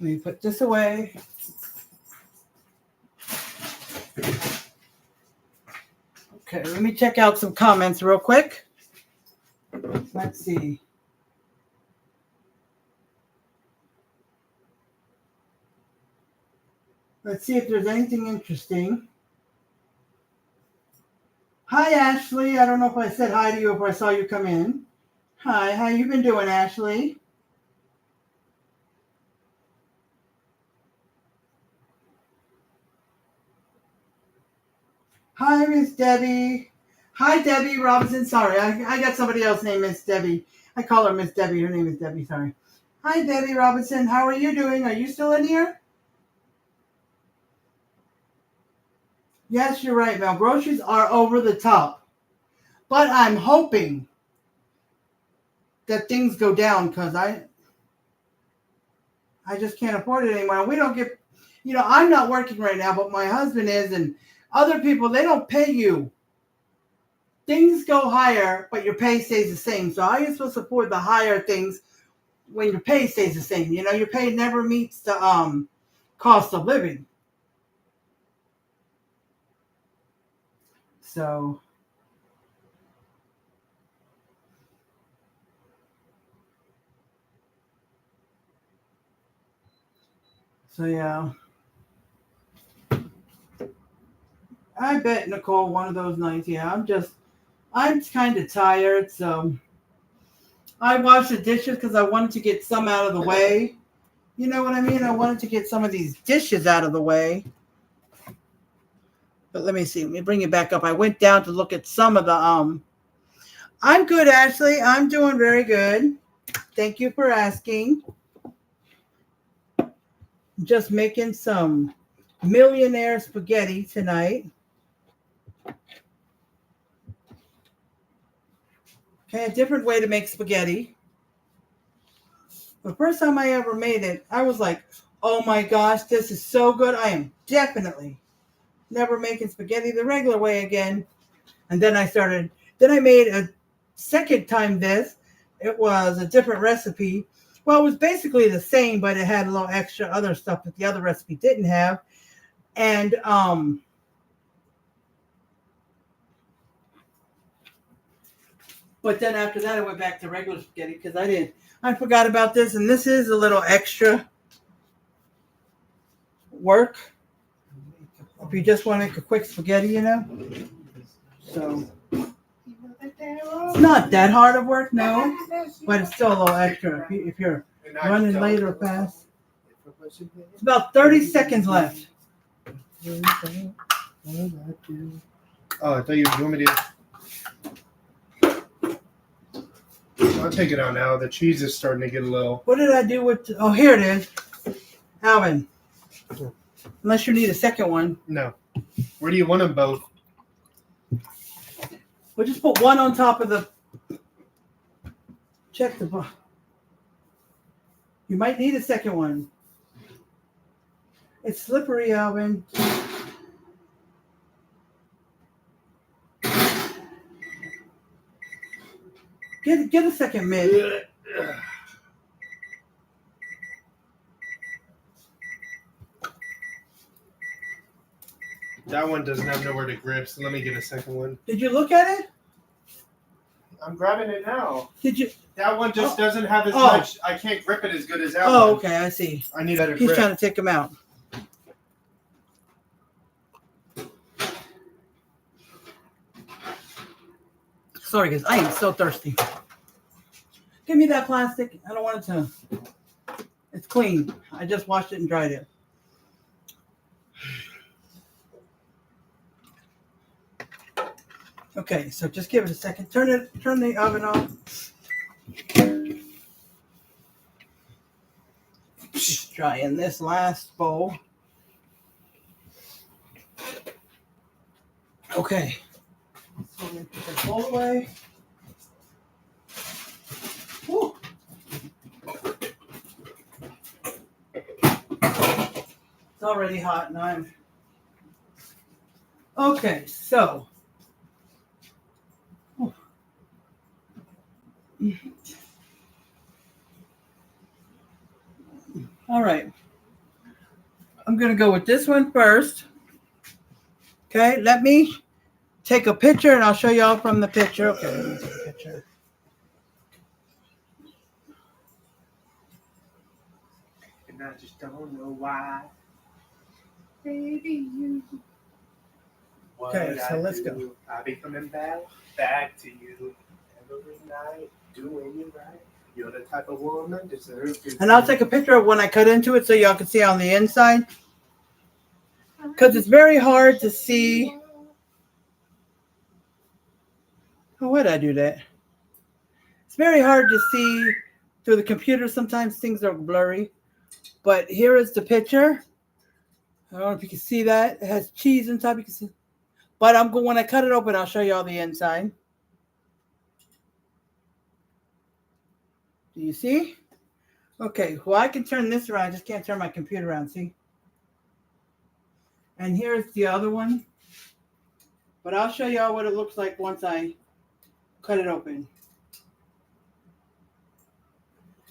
Let me put this away. Okay, let me check out some comments real quick. Let's see. Let's see if there's anything interesting. Hi, Ashley. I don't know if I said hi to you or if I saw you come in. Hi, how you been doing, Ashley? Hi, Miss Debbie. Hi, Debbie Robinson. Sorry, I got somebody else named Miss Debbie. I call her Miss Debbie. Her name is Debbie. Sorry. Hi, Debbie Robinson. How are you doing? Are you still in here? Yes, you're right, Mel. Groceries are over the top. But I'm hoping that things go down because I just can't afford it anymore. We don't get, I'm not working right now, but my husband is, and other people, they don't pay you. Things go higher, but your pay stays the same. So how are you supposed to afford the higher things when your pay stays the same? Your pay never meets the cost of living. So yeah. I bet, Nicole, one of those nights, yeah, I'm kind of tired, so I washed the dishes because I wanted to get some out of the way. You know what I mean? I wanted to get some of these dishes out of the way. But let me see. Let me bring it back up. I went down to look at some of the I'm good, Ashley. I'm doing very good. Thank you for asking. Just making some Millionaire Spaghetti tonight. Okay, a different way to make spaghetti. The first time I ever made it, I was like, oh my gosh, this is so good. I am definitely never making spaghetti the regular way again. And then I made a second time this. It was a different recipe. Well, it was basically the same, but it had a little extra other stuff that the other recipe didn't have. And but then after that, I went back to regular spaghetti because I forgot about this. And this is a little extra work if you just want to make a quick spaghetti, So it's not that hard of work, no, but it's still a little extra if you're running late or fast. It's about 30 seconds left. Oh, I thought you were me to. I'll take it out now. The cheese is starting to get a little. What did I do with? Oh, here it is, Alvin. Unless you need a second one. No. Where do you want them both? We'll just put one on top of the. Check the box. You might need a second one. It's slippery, Alvin. Get a second mitt. That one doesn't have nowhere to grip, so let me get a second one. Did you look at it? I'm grabbing it now. Did you? That one just doesn't have as much. I can't grip it as good as that one. Oh, okay, I see. I need better He's grip. trying to take them out. Sorry, guys. I am so thirsty. Give me that plastic. I don't want it to. It's clean. I just washed it and dried it. Okay, so just give it a second. Turn the oven off. Just dry in this last bowl. Okay. So we're going to put this bowl away. Woo. It's already hot and I'm okay. So, all right. I'm gonna go with this one first. Okay, let me take a picture and I'll show y'all from the picture. Okay, let me take a picture. And I just don't know why. Baby, you. Okay, so let's go. I'll be coming back to you every night, doing you right. You're the type of woman deserves to. And I'll take a picture of when I cut into it so y'all can see on the inside. Because it's very hard to see. Oh, why did I do that? It's very hard to see through the computer. Sometimes things are blurry. But here is the picture. I don't know if you can see that. It has cheese on top. You can see. But I'm going when I cut it open, I'll show you all the inside. Do you see? Okay, well, I can turn this around. I just can't turn my computer around, see? And here's the other one. But I'll show y'all what it looks like once I cut it open.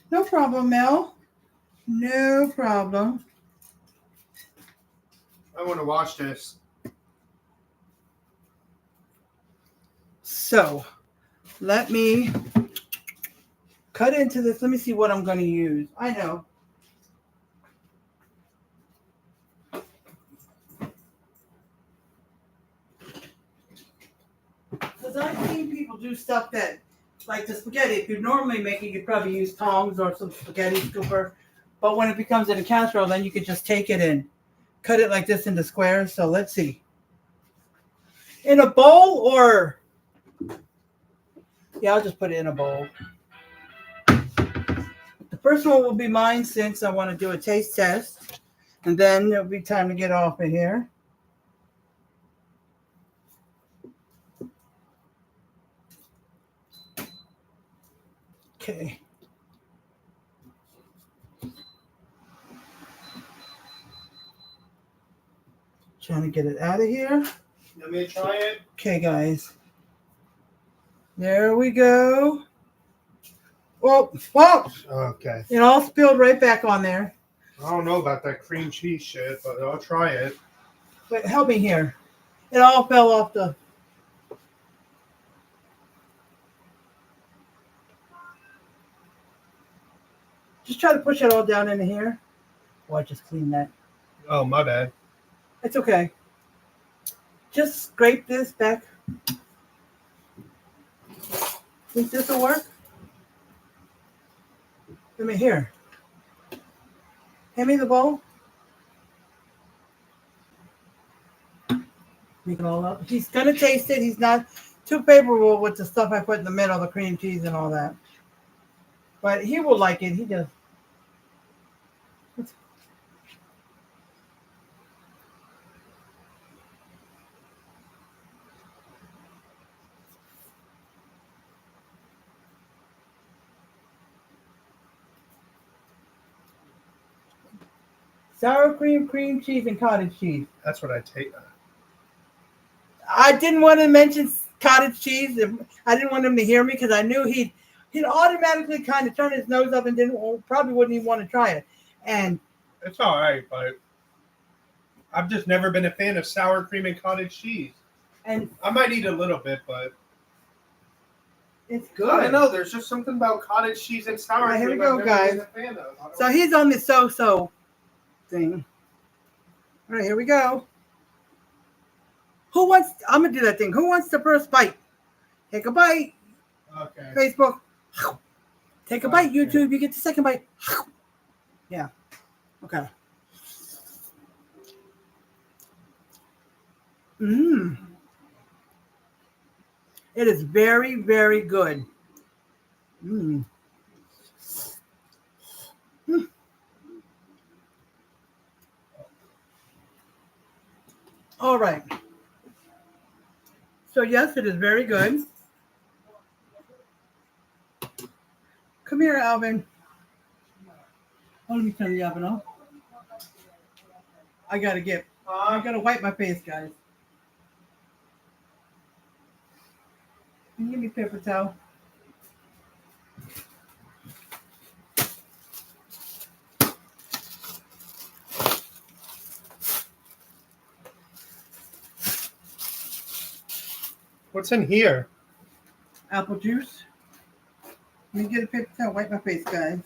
No problem, Mel. No problem. I want to watch this. So, let me cut into this. Let me see what I'm going to use. I know. Because I've seen people do stuff that, like the spaghetti, if you're normally making, you'd probably use tongs or some spaghetti scooper. But when it becomes in a casserole, then you can just take it and cut it like this into squares. So let's see. In a bowl or... Yeah, I'll just put it in a bowl. The first one will be mine since I want to do a taste test. And then it'll be time to get off of here. Okay. Trying to get it out of here. Let me try it. Okay, guys. There we go. Whoa, whoa! Okay. It all spilled right back on there. I don't know about that cream cheese shit, but I'll try it. But help me here. It all fell off the... Just try to push it all down into here. Oh, I just cleaned that. Oh, my bad. It's okay. Just scrape this back. Think this will work? Let me here. Hand me the bowl. Make it all up. He's gonna taste it. He's not too favorable with the stuff I put in the middle, the cream cheese and all that. But he will like it. He does. Sour cream, cream cheese, and cottage cheese. That's what I take. I didn't want to mention cottage cheese. I didn't want him to hear me because I knew he'd automatically kind of turn his nose up and probably wouldn't even want to try it. And It's all right, but I've just never been a fan of sour cream and cottage cheese. And I might eat a little bit, but it's good. I don't know. There's just something about cottage cheese and sour All right, cream here we go, I've never guys. been a fan of. So he's on the so-so thing. All right, here we go. I'm going to do that thing. Who wants the first bite? Take a bite. Okay. Facebook. Take a bite, Okay. YouTube. You get the second bite. Yeah. Okay. Mmm. It is very, very good. Mmm. Mm. All right. So yes, it is very good. Come here, Alvin. Oh, let me turn the oven off. I gotta wipe my face, guys. Can you give me paper towel? What's in here? Apple juice. Let me get a paper towel. Wipe my face, guys.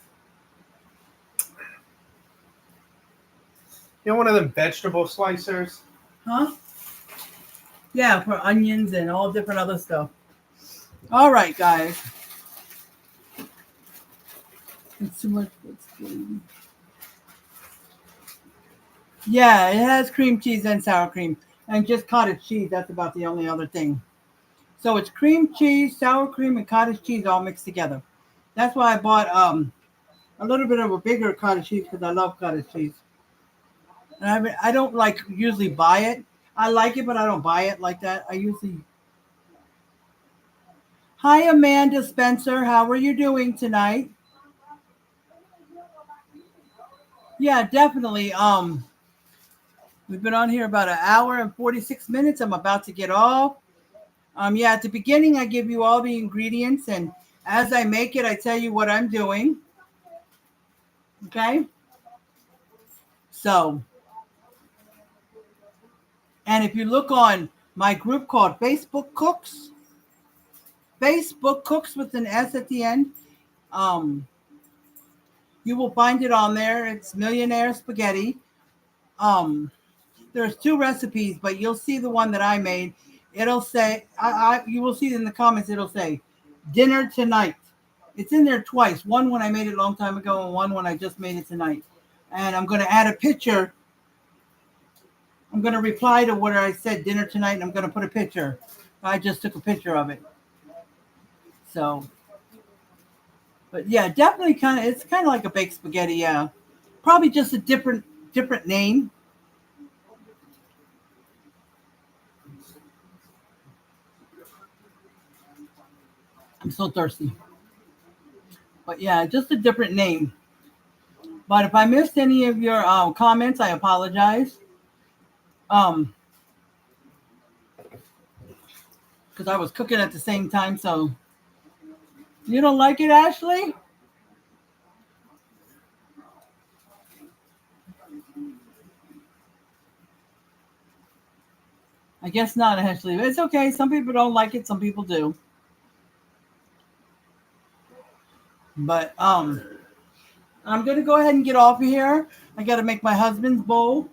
You know, one of them vegetable slicers. Huh? Yeah, for onions and all different other stuff. All right, guys. It's too much. Yeah, it has cream cheese and sour cream, and just cottage cheese. That's about the only other thing. So it's cream cheese, sour cream, and cottage cheese all mixed together. That's why I bought a little bit of a bigger cottage cheese because I love cottage cheese. And I don't like usually buy it. I like it, but I don't buy it like that. I usually. Hi, Amanda Spencer. How are you doing tonight? Yeah, definitely. We've been on here about an hour and 46 minutes. I'm about to get off. Yeah, at the beginning, I give you all the ingredients, and as I make it, I tell you what I'm doing. Okay? So, and if you look on my group called Facebook Cooks with an S at the end, you will find it on there. It's Millionaire Spaghetti. There's 2 recipes, but you'll see the one that I made. It'll say, you will see it in the comments. It'll say, dinner tonight. It's in there twice. One when I made it a long time ago, and one when I just made it tonight. And I'm going to add a picture. I'm going to reply to what I said, dinner tonight, and I'm going to put a picture. I just took a picture of it. So, but yeah, definitely it's kind of like a baked spaghetti. Yeah, probably just a different name. I'm so thirsty. But yeah, just a different name. But if I missed any of your comments, I apologize. Because I was cooking at the same time. So you don't like it, Ashley? I guess not, Ashley. It's okay. Some people don't like it. Some people do. But I'm gonna go ahead and get off of here. I gotta make my husband's bowl.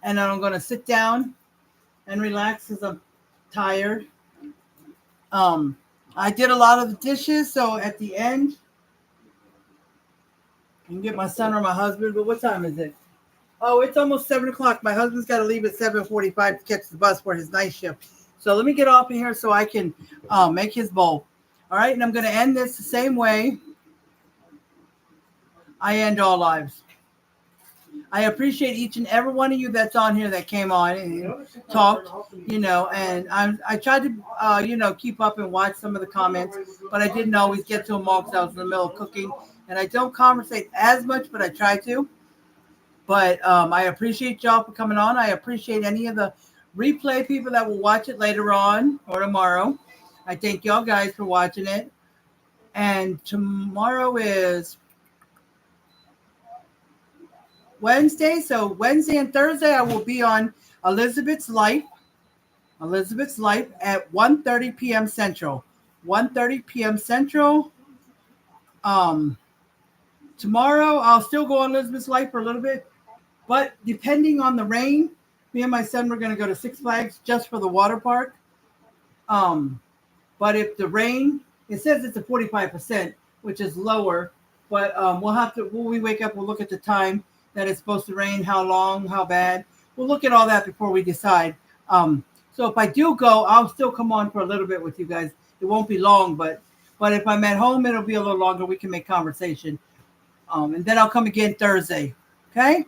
And then I'm gonna sit down and relax because I'm tired. I did a lot of the dishes, so at the end, I can get my son or my husband. But what time is it? Oh, it's almost 7:00. My husband's got to leave at 7:45 to catch the bus for his night shift. So let me get off of here so I can make his bowl. All right, and I'm going to end this the same way I end all lives. I appreciate each and every one of you that's on here that came on and talked, and I tried to, keep up and watch some of the comments, but I didn't always get to them all because I was in the middle of cooking, and I don't conversate as much, but I try to. But I appreciate y'all for coming on. I appreciate any of the replay people that will watch it later on or tomorrow. I thank y'all guys for watching it. And tomorrow is Wednesday. So Wednesday and Thursday, I will be on Elizabeth's Life at 1:30 p.m. Central. 1:30 p.m. Central. Tomorrow, I'll still go on Elizabeth's Life for a little bit. But depending on the rain, me and my son were going to go to Six Flags just for the water park. But if the rain, it says it's a 45%, which is lower. But we'll have to, when we wake up, we'll look at the time that it's supposed to rain, how long, how bad. We'll look at all that before we decide. So if I do go, I'll still come on for a little bit with you guys. It won't be long, but if I'm at home, it'll be a little longer. We can make conversation. And then I'll come again Thursday. Okay?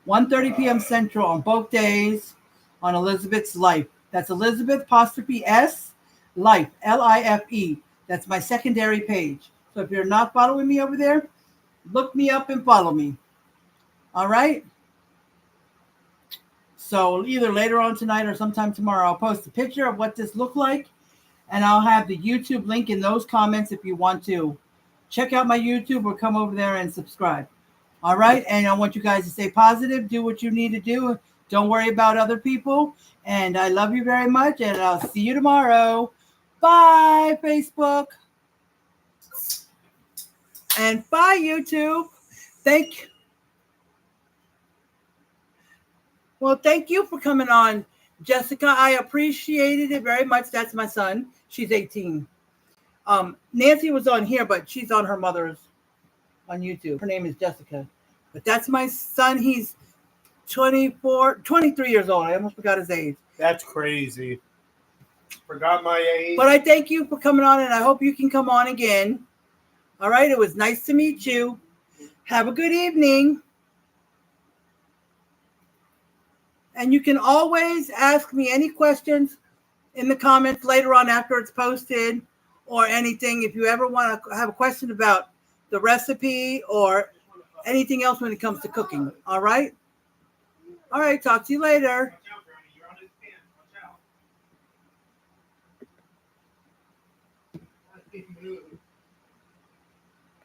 1:30 p.m. Central on both days on Elizabeth's Life. That's Elizabeth 'S Life, Life. That's my secondary page. So if you're not following me over there, look me up and follow me. All right. So either later on tonight or sometime tomorrow, I'll post a picture of what this looked like. And I'll have the YouTube link in those comments if you want to check out my YouTube or come over there and subscribe. All right. And I want you guys to stay positive, do what you need to do. Don't worry about other people. And I love you very much. And I'll see you tomorrow. Bye, Facebook. And bye, YouTube. Thank you for coming on, Jessica. I appreciated it very much. That's my son. She's 18. Nancy was on here, but she's on her mother's on YouTube. Her name is Jessica. But that's my son. He's 23 years old. I almost forgot his age. That's crazy. Forgot my age. But I thank you for coming on, and I hope you can come on again. All right. It was nice to meet you. Have a good evening. And you can always ask me any questions in the comments later on after it's posted or anything. If you ever want to have a question about the recipe or anything else when it comes to cooking. All right. All right. Talk to you later.